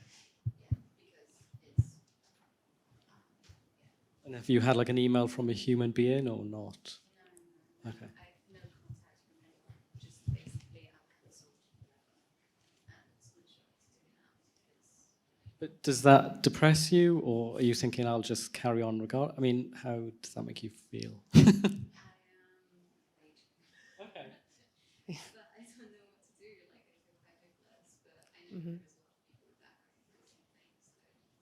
[SPEAKER 1] because it's...
[SPEAKER 4] And have you had like an email from a human being or not?
[SPEAKER 1] No.
[SPEAKER 4] Okay.
[SPEAKER 1] I have no contact from anyone. Just basically I'm cancelled. And it's not sure what to do now. Because
[SPEAKER 4] But does that depress you, or are you thinking I'll just carry on regard? How does that make you feel?
[SPEAKER 1] I am raging.
[SPEAKER 4] Okay.
[SPEAKER 1] But I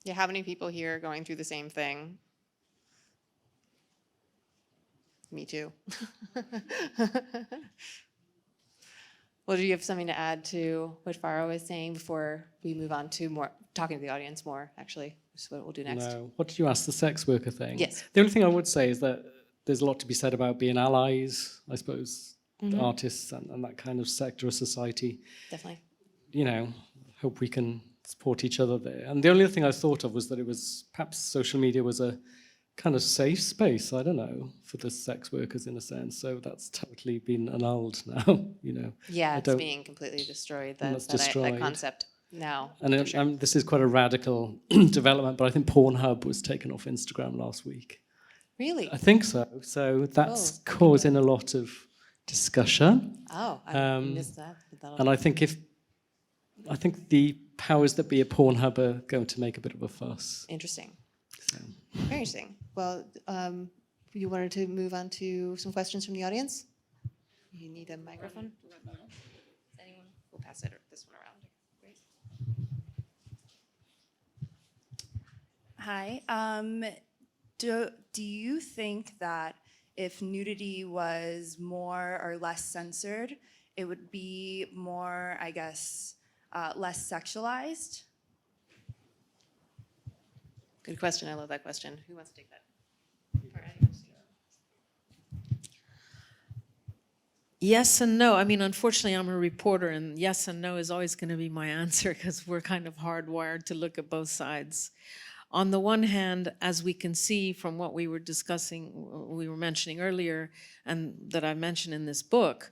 [SPEAKER 2] Yeah, how many people here are going through the same thing? Me too. Well, do you have something to add to what Farah was saying before we move on to more talking to the audience more, actually? Which is what we'll do next.
[SPEAKER 4] No. What did you ask, the sex worker thing?
[SPEAKER 2] Yes.
[SPEAKER 4] The only thing I would say is that there's a lot to be said about being allies, I suppose, artists and that kind of sector of society.
[SPEAKER 2] Definitely.
[SPEAKER 4] You know, hope we can support each other there. And the only other thing I thought of was that it was perhaps social media was a kind of safe space, I don't know, for the sex workers in a sense. So that's totally been annulled now, you know.
[SPEAKER 2] Yeah, it's being completely destroyed, that concept now.
[SPEAKER 4] And
[SPEAKER 2] sure.
[SPEAKER 4] this is quite a radical development, but I think Pornhub was taken off Instagram last week.
[SPEAKER 2] Really?
[SPEAKER 4] I think so. So that's causing a lot of discussion.
[SPEAKER 2] Oh, I missed that.
[SPEAKER 4] And I think the powers that be at Pornhub are going to make a bit of a fuss.
[SPEAKER 2] Interesting.
[SPEAKER 4] So.
[SPEAKER 2] Very interesting. Well, you wanted to move on to some questions from the audience? You need a microphone? Anyone? We'll pass this one around. Great.
[SPEAKER 5] Hi. Do you think that if nudity was more or less censored, it would be more, I guess, less sexualized?
[SPEAKER 2] Good question. I love that question. Who wants to take that?
[SPEAKER 3] Yes and no. I mean, unfortunately, I'm a reporter, and yes and no is always going to be my answer because we're kind of hardwired to look at both sides. On the one hand, as we can see from what we were discussing, we were mentioning earlier, and that I mentioned in this book,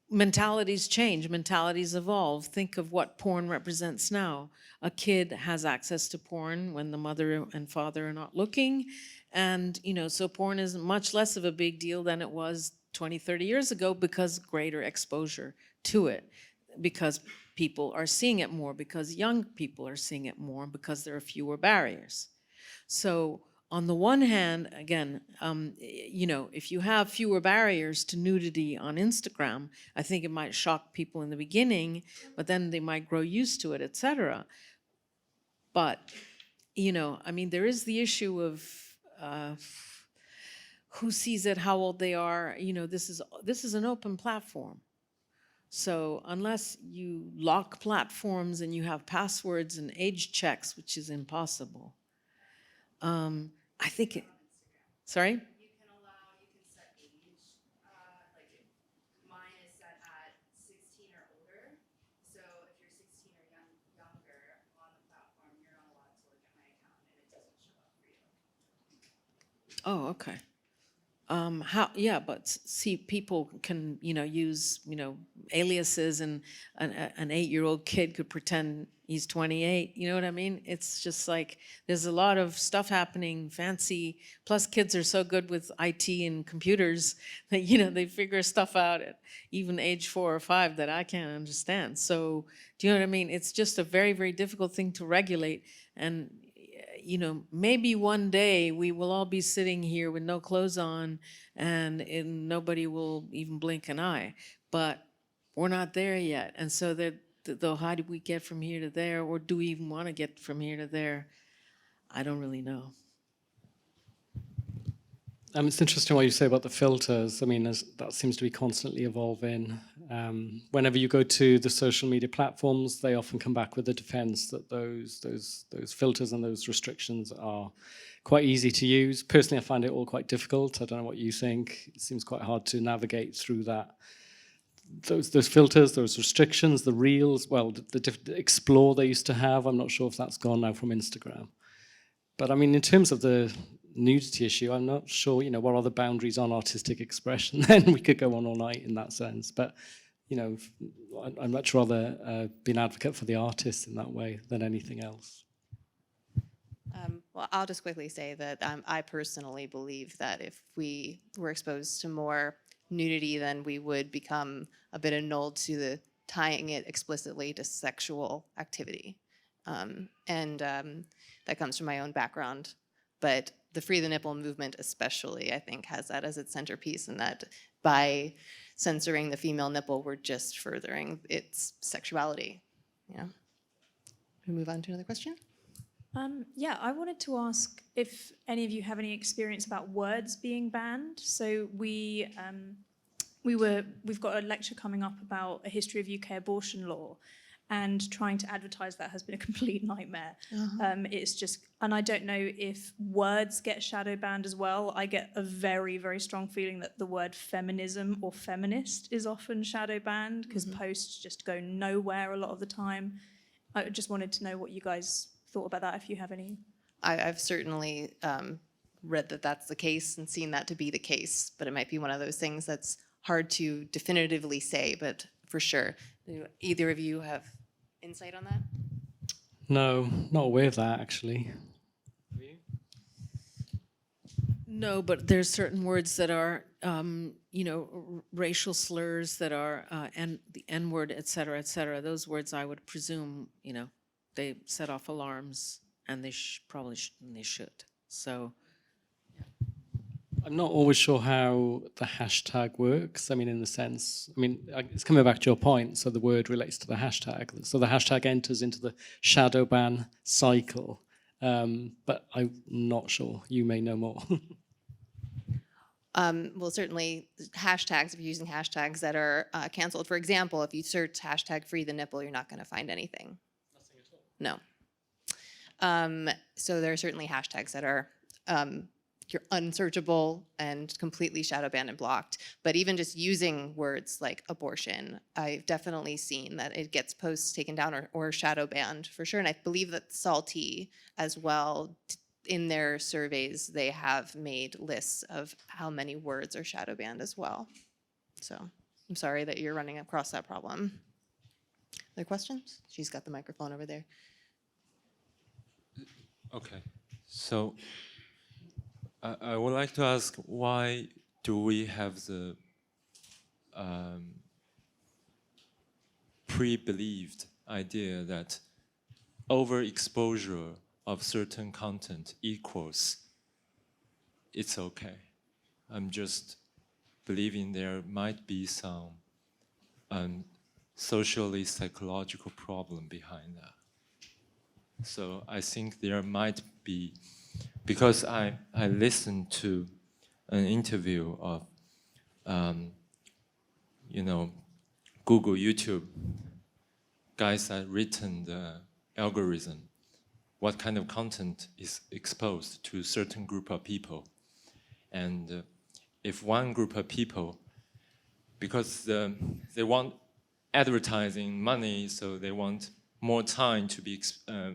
[SPEAKER 3] mentalities change, mentalities evolve. Think of what porn represents now. A kid has access to porn when the mother and father are not looking. And, you know, so porn is much less of a big deal than it was 20, 30 years ago because greater exposure to it, because people are seeing it more, because young people are seeing it more, because there are fewer barriers. So on the one hand, again, you know, if you have fewer barriers to nudity on Instagram, I think it might shock people in the beginning, but then they might grow used to it, etc. But, you know, I mean, there is the issue of who sees it, how old they are. You know, this is an open platform. So unless you lock platforms and you have passwords and age checks, which is impossible, I think it, sorry?
[SPEAKER 5] You can set age, like mine is set at 16 or older. So if you're 16 or younger on the platform, you're not allowed to look at my account and it doesn't show up for you.
[SPEAKER 3] Oh, okay. But see, people can, you know, use, you know, aliases, and an 8-year-old kid could pretend he's 28. You know what I mean? It's just like there's a lot of stuff happening, fancy. Plus, kids are so good with IT and computers that, you know, they figure stuff out at even age 4 or 5 that I can't understand. So, do you know what I mean? It's just a very, very difficult thing to regulate. And you know, maybe one day we will all be sitting here with no clothes on and nobody will even blink an eye. But we're not there yet. And so though, how do we get from here to there? Or do we even want to get from here to there? I don't really know.
[SPEAKER 4] It's interesting what you say about the filters. I mean, that seems to be constantly evolving. Whenever you go to the social media platforms, they often come back with a defense that those filters and those restrictions are quite easy to use. Personally, I find it all quite difficult. I don't know what you think. It seems quite hard to navigate through that. Those filters, those restrictions, the reels, well, the explore they used to have, I'm not sure if that's gone now from Instagram. But I mean, in terms of the nudity issue, I'm not sure, you know, what are the boundaries on artistic expression. Then we could go on all night in that sense. But, you know, I'd much rather be an advocate for the artist in that way than anything else.
[SPEAKER 2] Well, I'll just quickly say that I personally believe that if we were exposed to more nudity, then we would become a bit annulled to the tying it explicitly to sexual activity. That comes from my own background. But the Free the Nipple movement especially, I think, has that as its centerpiece, and that by censoring the female nipple, we're just furthering its sexuality. Yeah. We move on to another question.
[SPEAKER 6] Yeah, I wanted to ask if any of you have any experience about words being banned. So we've got a lecture coming up about a history of UK abortion law, and trying to advertise that has been a complete nightmare. It's just, and I don't know if words get shadow banned as well. I get a very, very strong feeling that the word feminism or feminist is often shadow banned because posts just go nowhere a lot of the time. I just wanted to know what you guys thought about that, if you have any.
[SPEAKER 2] I've certainly read that that's the case and seen that to be the case, but it might be one of those things that's hard to definitively say, but for sure. Do either of you have insight on that?
[SPEAKER 4] No, not aware of that, actually.
[SPEAKER 3] No, but there's certain words that are, racial slurs that are, and the N-word, et cetera, et cetera. Those words, I would presume, they set off alarms, and they probably they should. So,
[SPEAKER 4] I'm not always sure how the hashtag works. I mean, in the sense, it's coming back to your point. So the word relates to the hashtag. So the hashtag enters into the shadow ban cycle. But I'm not sure. You may know more.
[SPEAKER 2] Well, certainly hashtags, if you're using hashtags that are canceled. For example, if you search hashtag free the nipple, you're not going to find anything.
[SPEAKER 4] Nothing at all.
[SPEAKER 2] No. So there are certainly hashtags that are you're unsearchable and completely shadow banned and blocked. But even just using words like abortion, I've definitely seen that it gets posts taken down or shadow banned for sure. And I believe that Salty as well, in their surveys, they have made lists of how many words are shadow banned as well. So I'm sorry that you're running across that problem. Other questions? She's got the microphone over there.
[SPEAKER 7] Okay, so I would like to ask, why do we have the pre-believed idea that overexposure of certain content equals it's okay? I'm just believing there might be some socially psychological problem behind that. So I think there might be, because I listened to an interview of, Google, YouTube, guys that written the algorithm, what kind of content is exposed to a certain group of people. And if one group of people, because they want advertising money, so they want more time to be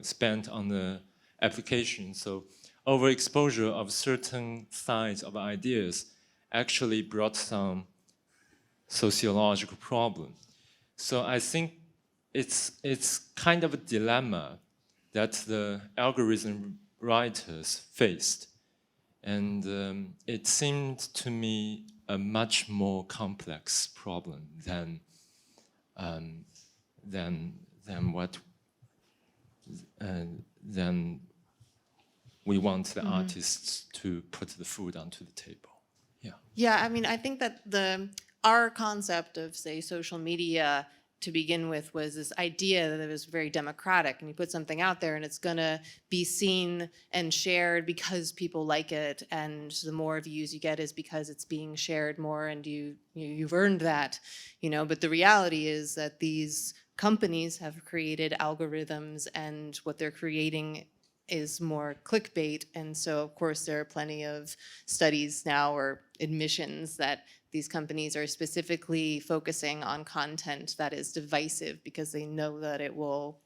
[SPEAKER 7] spent on the application. So overexposure of certain sides of ideas actually brought some sociological problem. So I think it's kind of a dilemma that the algorithm writers faced. And it seemed to me a much more complex problem than we want the artists to put the food onto the table. Yeah.
[SPEAKER 2] Yeah, I think that our concept of, say, social media to begin with was this idea that it was very democratic, and you put something out there and it's gonna be seen and shared because people like it, and the more views you get is because it's being shared more and you've earned that, but the reality is that these companies have created algorithms, and what they're creating is more clickbait. And so, of course, there are plenty of studies now or admissions that these companies are specifically focusing on content that is divisive because they know that it will,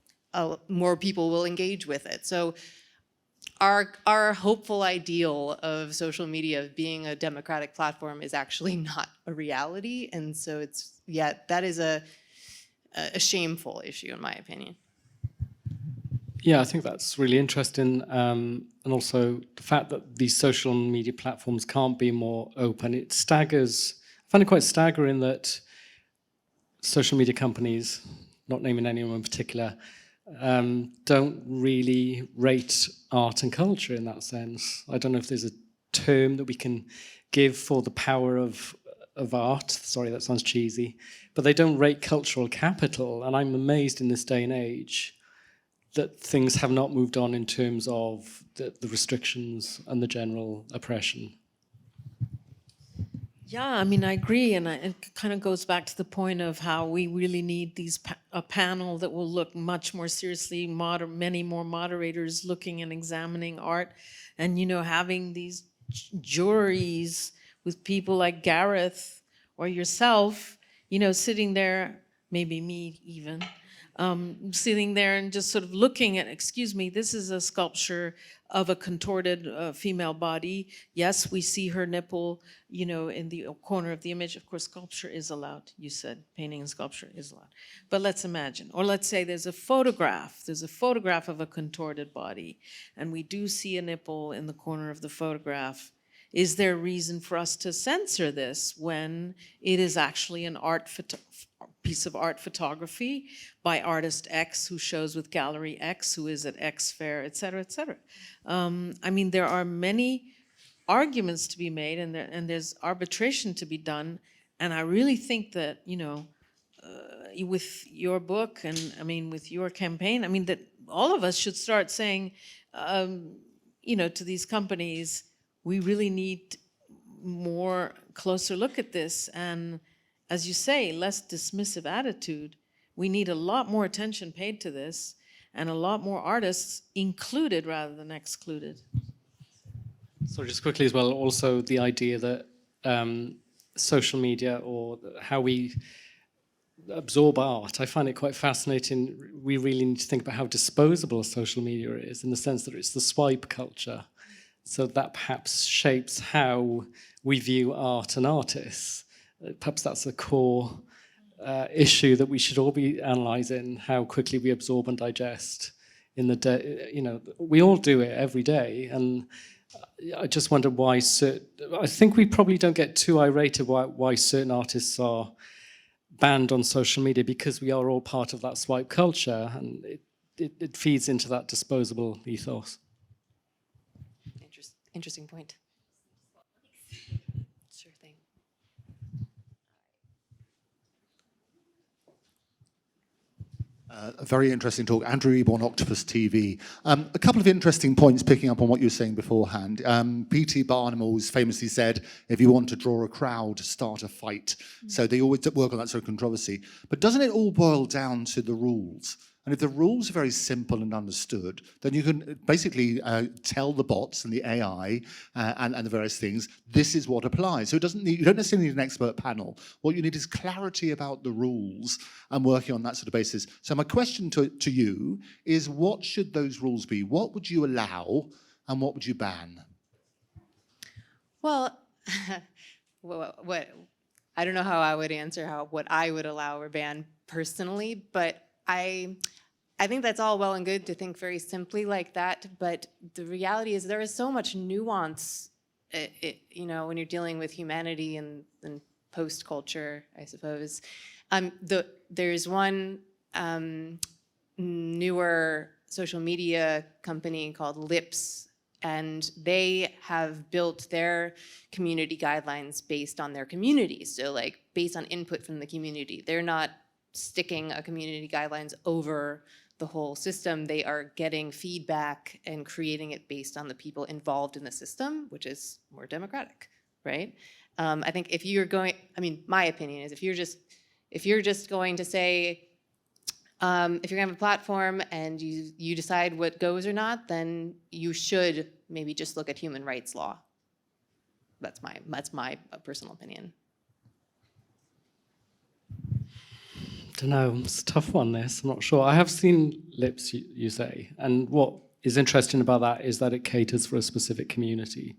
[SPEAKER 2] more people will engage with it. So our hopeful ideal of social media being a democratic platform is actually not a reality. And so that is a shameful issue, in my opinion.
[SPEAKER 4] Yeah, I think that's really interesting. And also the fact that these social media platforms can't be more open. It staggers. I find it quite staggering that social media companies, not naming anyone in particular, don't really rate art and culture in that sense. I don't know if there's a term that we can give for the power of of art. Sorry, that sounds cheesy. But they don't rate cultural capital. And I'm amazed in this day and age that things have not moved on in terms of the restrictions and the general oppression.
[SPEAKER 3] Yeah, I mean, I agree, and it kind of goes back to the point of how we really need a panel that will look much more seriously, many more moderators looking and examining art, and having these juries with people like Gareth or yourself, sitting there, maybe me even, sitting there and just sort of looking at, excuse me, this is a sculpture of a contorted female body. Yes, we see her nipple, in the corner of the image. Of course, sculpture is allowed. You said painting and sculpture is allowed. But let's imagine, or let's say there's a photograph of a contorted body, and we do see a nipple in the corner of the photograph. Is there reason for us to censor this when it is actually an piece of art photography by artist X who shows with gallery X, who is at X fair, et cetera, et cetera? I mean, there are many arguments to be made, and there's arbitration to be done. And I really think that, with your book and, I mean, with your campaign, I mean, that all of us should start saying, to these companies, we really need more closer look at this. And as you say, less dismissive attitude. We need a lot more attention paid to this and a lot more artists included rather than excluded.
[SPEAKER 4] So just quickly as well, also the idea that social media or how we absorb art, I find it quite fascinating. We really need to think about how disposable social media is, in the sense that it's the swipe culture. So that perhaps shapes how we view art and artists. Perhaps that's a core issue that we should all be analysing, how quickly we absorb and digest in the day. We all do it every day, and I just wonder why I think we probably don't get too irate about why certain artists are banned on social media, because we are all part of that swipe culture, and it feeds into that disposable ethos.
[SPEAKER 2] Interesting point. Sure thing.
[SPEAKER 8] A very interesting talk. Andrew Eborn, Octopus TV. A couple of interesting points picking up on what you were saying beforehand. P.T. Barnum always famously said, if you want to draw a crowd, start a fight. So they always work on that sort of controversy. But doesn't it all boil down to the rules? And if the rules are very simple and understood, then you can basically tell the bots and the AI and the various things, this is what applies. So you don't necessarily need an expert panel. What you need is clarity about the rules and working on that sort of basis. So my question to you is, what should those rules be? What would you allow and what would you ban?
[SPEAKER 2] Well, I don't know how I would answer what I would allow or ban personally, but I think that's all well and good to think very simply like that, but the reality is there is so much nuance, when you're dealing with humanity and post-culture, I suppose. There's one newer social media company called Lips, and they have built their community guidelines based on their community, so like based on input from the community. They're not sticking a community guidelines over the whole system. They are getting feedback and creating it based on the people involved in the system, which is more democratic, right? I think if you're going, my opinion is if you're just going to say, if you're gonna have a platform and you decide what goes or not, then you should maybe just look at human rights law. That's my personal opinion.
[SPEAKER 4] I don't know, it's a tough one, this. I'm not sure. I have seen Lips, you say, and what is interesting about that is that it caters for a specific community.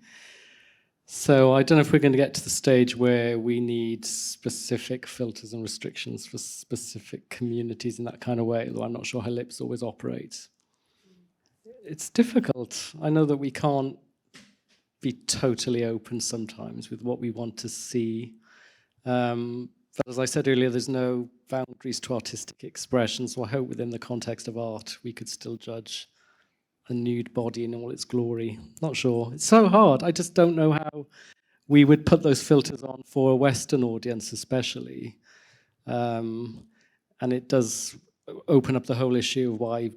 [SPEAKER 4] So I don't know if we're going to get to the stage where we need specific filters and restrictions for specific communities in that kind of way, though I'm not sure how Lips always operates. It's difficult. I know that we can't be totally open sometimes with what we want to see. But as I said earlier, there's no boundaries to artistic expression, so I hope within the context of art we could still judge a nude body in all its glory. Not sure. It's so hard. I just don't know how we would put those filters on for a Western audience especially. And it does open up the whole issue of why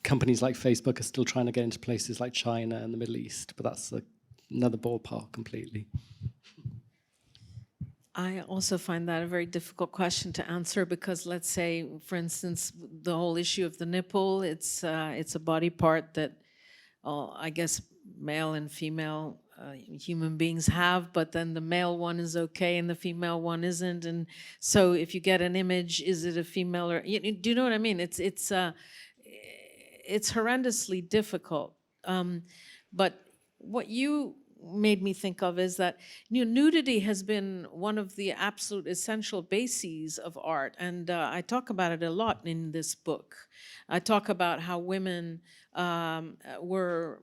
[SPEAKER 4] companies like Facebook are still trying to get into places like China and the Middle East, but that's another ballpark completely.
[SPEAKER 3] I also find that a very difficult question to answer because, let's say, for instance, the whole issue of the nipple, it's a body part that I guess male and female human beings have, but then the male one is okay and the female one isn't. And so if you get an image, is it a female or, do you know what I mean? It's horrendously difficult. But what you made me think of is that nudity has been one of the absolute essential bases of art, and I talk about it a lot in this book. I talk about how women were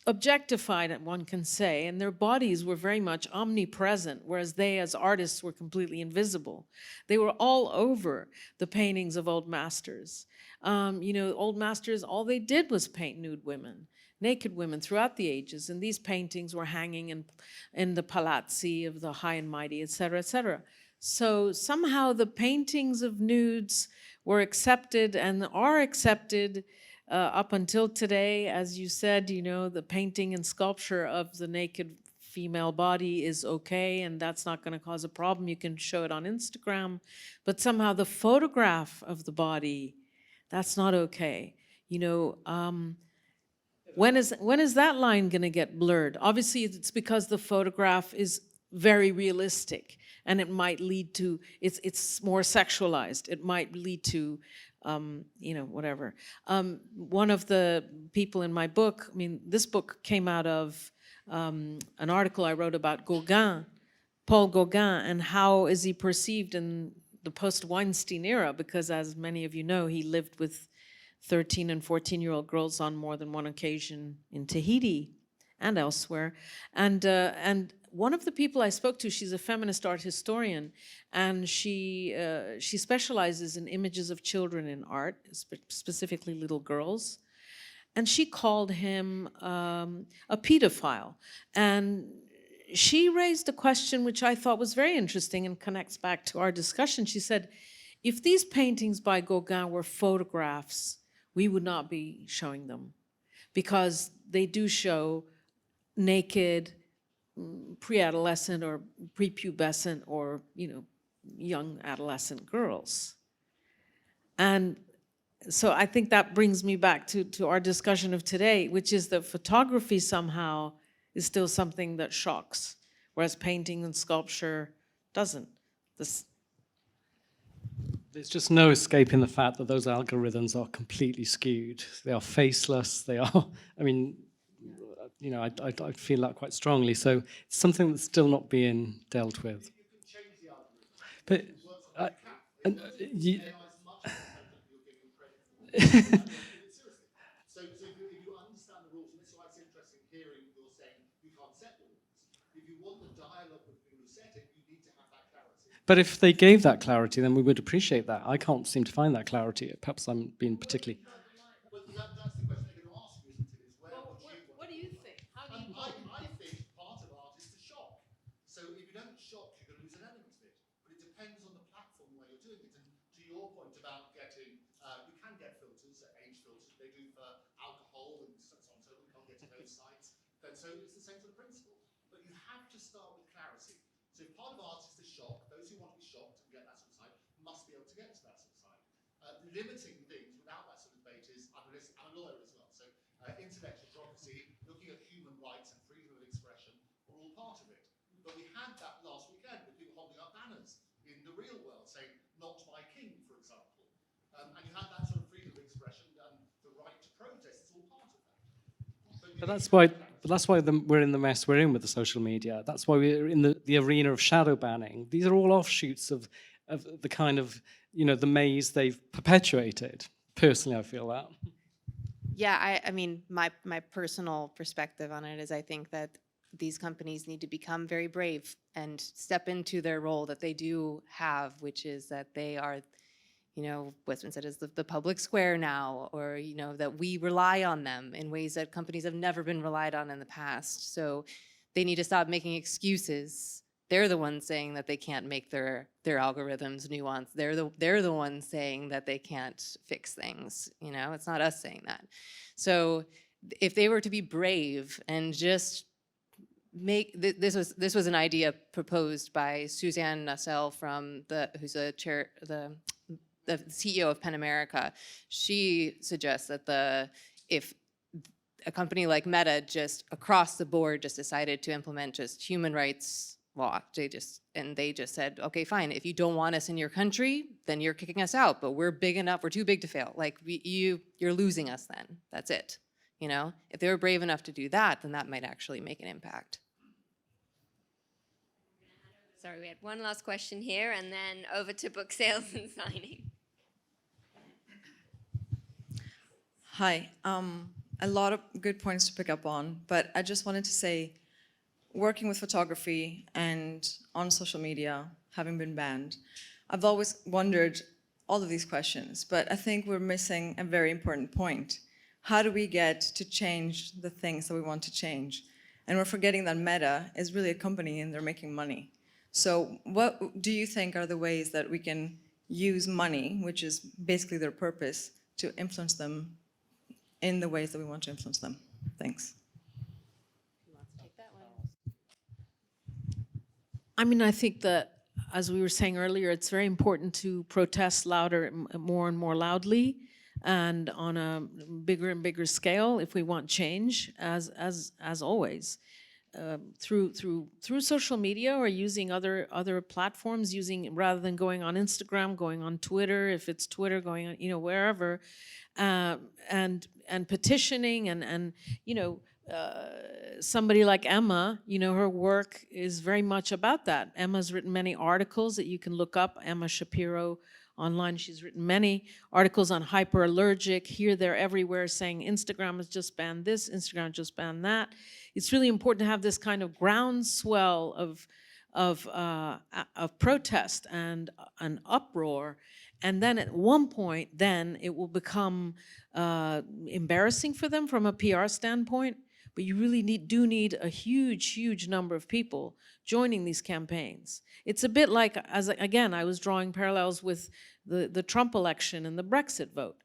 [SPEAKER 3] objectified, one can say, and their bodies were very much omnipresent, whereas they as artists were completely invisible. They were all over the paintings of old masters. Old masters, all they did was paint nude women, naked women throughout the ages, and these paintings were hanging in the palazzi of the high and mighty, et cetera, et cetera. So somehow the paintings of nudes were accepted and are accepted up until today. As you said, the painting and sculpture of the naked female body is okay, and that's not going to cause a problem. You can show it on Instagram, but somehow the photograph of the body, that's not okay. When is that line going to get blurred? Obviously, it's because the photograph is very realistic, and it might lead to, it's more sexualized. It might lead to, whatever. One of the people in my book, this book came out of an article I wrote about Gauguin, Paul Gauguin, and how is he perceived in the post-Weinstein era, because as many of you know, he lived with 13 and 14-year-old girls on more than one occasion in Tahiti and elsewhere. And one of the people I spoke to, she's a feminist art historian, and she specializes in images of children in art, specifically little girls. And she called him a pedophile. And she raised a question which I thought was very interesting and connects back to our discussion. She said, if these paintings by Gauguin were photographs, we would not be showing them, because they do show naked, pre-adolescent or prepubescent or young adolescent girls. And so I think that brings me back to our discussion of today, which is that photography somehow is still something that shocks, whereas painting and sculpture doesn't.
[SPEAKER 4] There's just no escaping the fact that those algorithms are completely skewed. They are faceless. They are, I feel that quite strongly. So it's something that's still not being dealt with. But
[SPEAKER 8] So if you understand the rules, and this is why it's interesting hearing you're saying you can't set the rules. If you want the dialogue with people who set it, you need to have that clarity.
[SPEAKER 4] But if they gave that clarity, then we would appreciate that. I can't seem to find that clarity. Perhaps I'm being particularly...
[SPEAKER 8] Well, that's the question they're going to ask you, isn't it? Is
[SPEAKER 3] what do you think? How do you
[SPEAKER 8] I think part of art is to shock. So if you don't shock, you're going to lose an element of it. But it depends on the platform where you're doing it. And to your point about getting, you can get filters, age filters, they do for alcohol and so on, so we can't get to those sites. Then so it's the same sort of principle. But you have to start with clarity. So if part of art is to shock, those who want to be shocked and get that sort of side must be able to get to that sort of side. Limiting things without that sort of debate is unrealistic. I'm a lawyer as well, so intellectual democracy, looking at human rights and freedom of expression are all part of it. But we had that last weekend with people holding up banners in the real world saying, "Not my king," for example. And you had that sort of freedom of expression and the right to protest. It's all part of that.
[SPEAKER 4] But that's why we're in the mess we're in with the social media. That's why we're in the arena of shadow banning. These are all offshoots of the kind of, the maze they've perpetuated. Personally, I feel that.
[SPEAKER 2] Yeah, I mean, my personal perspective on it is I think that these companies need to become very brave and step into their role that they do have, which is that they are, what's been said is the public square now, or, that we rely on them in ways that companies have never been relied on in the past. So they need to stop making excuses. They're the ones saying that they can't make their algorithms nuanced. They're the ones saying that they can't fix things. You know, it's not us saying that. So if they were to be brave and just make this was an idea proposed by Suzanne Nassel who's the CEO of PEN America. She suggests that if a company like Meta just across the board just decided to implement just human rights law, they just said, okay, fine, if you don't want us in your country, then you're kicking us out, but we're big enough, we're too big to fail. Like you're losing us then, that's it. You know, if they were brave enough to do that, then that might actually make an impact.
[SPEAKER 1] Sorry, we had one last question here, and then over to book sales and signing.
[SPEAKER 9] Hi, a lot of good points to pick up on, but I just wanted to say, working with photography and on social media, having been banned, I've always wondered all of these questions, but I think we're missing a very important point. How do we get to change the things that we want to change? And we're forgetting that Meta is really a company and they're making money. So what do you think are the ways that we can use money, which is basically their purpose, to influence them in the ways that we want to influence them? Thanks.
[SPEAKER 3] I mean, I think that, as we were saying earlier, it's very important to protest louder, more and more loudly, and on a bigger and bigger scale if we want change, as always. Through social media or using other platforms, rather than going on Instagram, going on Twitter, if it's Twitter, going on, you know, wherever, and petitioning and you know, somebody like Emma, you know, her work is very much about that. Emma's written many articles that you can look up. Emma Shapiro online. She's written many articles on hyperallergic, here, there, everywhere, saying Instagram has just banned this, Instagram just banned that. It's really important to have this kind of groundswell of protest and an uproar. And then at one point, then it will become embarrassing for them from a PR standpoint. But you really do need a huge number of people joining these campaigns. It's a bit like, again, I was drawing parallels with the Trump election and the Brexit vote.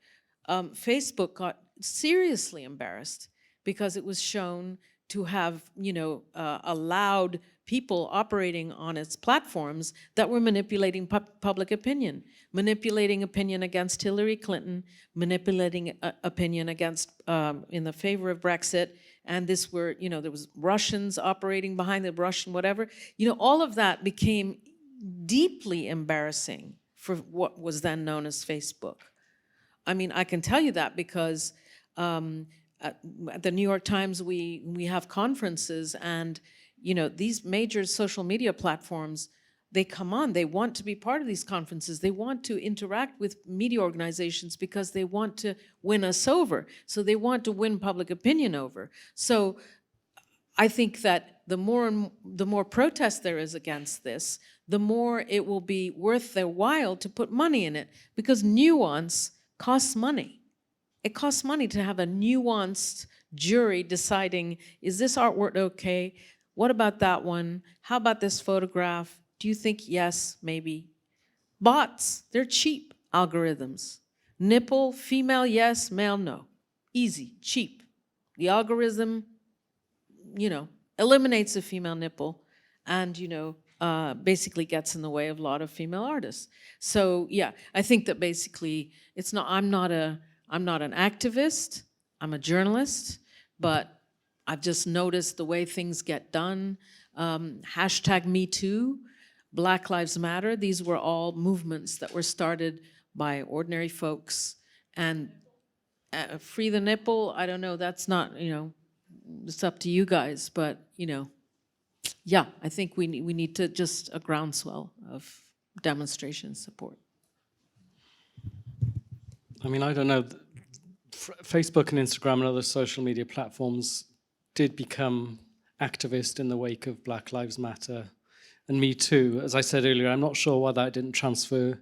[SPEAKER 3] Facebook got seriously embarrassed because it was shown to have, you know, allowed people operating on its platforms that were manipulating public opinion, manipulating opinion against Hillary Clinton, manipulating opinion against, in the favor of Brexit. And this were, you know, there was Russians operating behind the Russian whatever. You know, all of that became deeply embarrassing for what was then known as Facebook. I mean, I can tell you that because at the New York Times, we have conferences, and, you know, these major social media platforms, they come on, they want to be part of these conferences. They want to interact with media organizations because they want to win us over. So they want to win public opinion over. So I think that the more protest there is against this, the more it will be worth their while to put money in it, because nuance costs money. It costs money to have a nuanced jury deciding, is this artwork okay? What about that one? How about this photograph? Do you think yes, maybe? Bots, they're cheap algorithms. Nipple, female yes, male no. Easy, cheap. The algorithm, you know, eliminates the female nipple and, you know, basically gets in the way of a lot of female artists. So yeah, I think that basically it's not, I'm not an activist, I'm a journalist, but I've just noticed the way things get done. Hashtag Me Too, Black Lives Matter, these were all movements that were started by ordinary folks. And free the nipple, I don't know, that's not, you know, it's up to you guys, but, you know, yeah, I think we need to just a groundswell of demonstration support.
[SPEAKER 4] I mean, I don't know, Facebook and Instagram and other social media platforms did become activist in the wake of Black Lives Matter and Me Too. As I said earlier, I'm not sure why that didn't transfer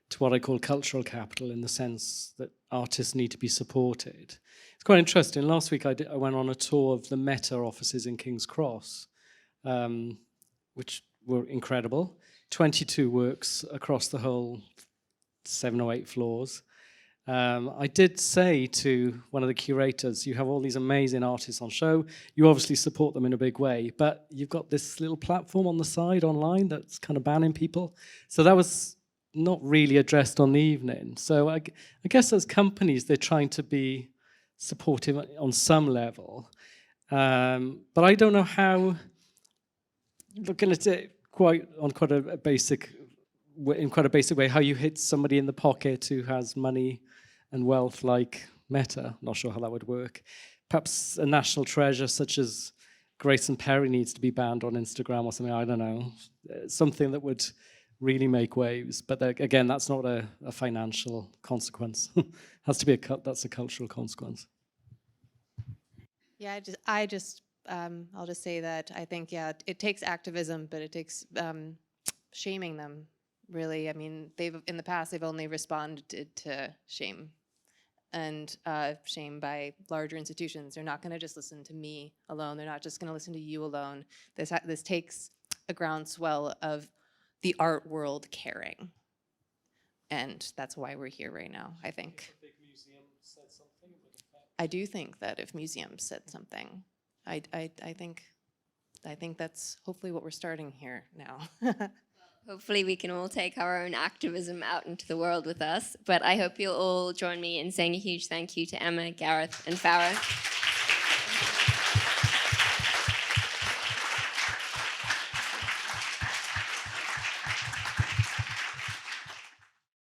[SPEAKER 4] to what I call cultural capital, in the sense that artists need to be supported. It's quite interesting. Last week I went on a tour of the Meta offices in King's Cross, which were incredible. 22 works across the whole 7 or 8 floors. I did say to one of the curators, you have all these amazing artists on show, you obviously support them in a big way, but you've got this little platform on the side online that's kind of banning people. So that was not really addressed on the evening. So I guess as companies, they're trying to be supportive on some level. But I don't know how, looking at it in quite a basic way, how you hit somebody in the pocket who has money and wealth like Meta. Not sure how that would work. Perhaps a national treasure such as Grace and Perry needs to be banned on Instagram or something. I don't know. Something that would really make waves. But again, that's not a financial consequence. Has to be that's a cultural consequence.
[SPEAKER 2] Yeah, I'll just say that I think, yeah, it takes activism, but it takes shaming them, really. I mean, in the past, they've only responded to shame and shame by larger institutions. They're not going to just listen to me alone. They're not just going to listen to you alone. This takes a groundswell of the art world caring. And that's why we're here right now, I think. I do think that if museums said something, I think that's hopefully what we're starting here now.
[SPEAKER 1] Hopefully we can all take our own activism out into the world with us. But I hope you'll all join me in saying a huge thank you to Emma, Gareth, and Farah.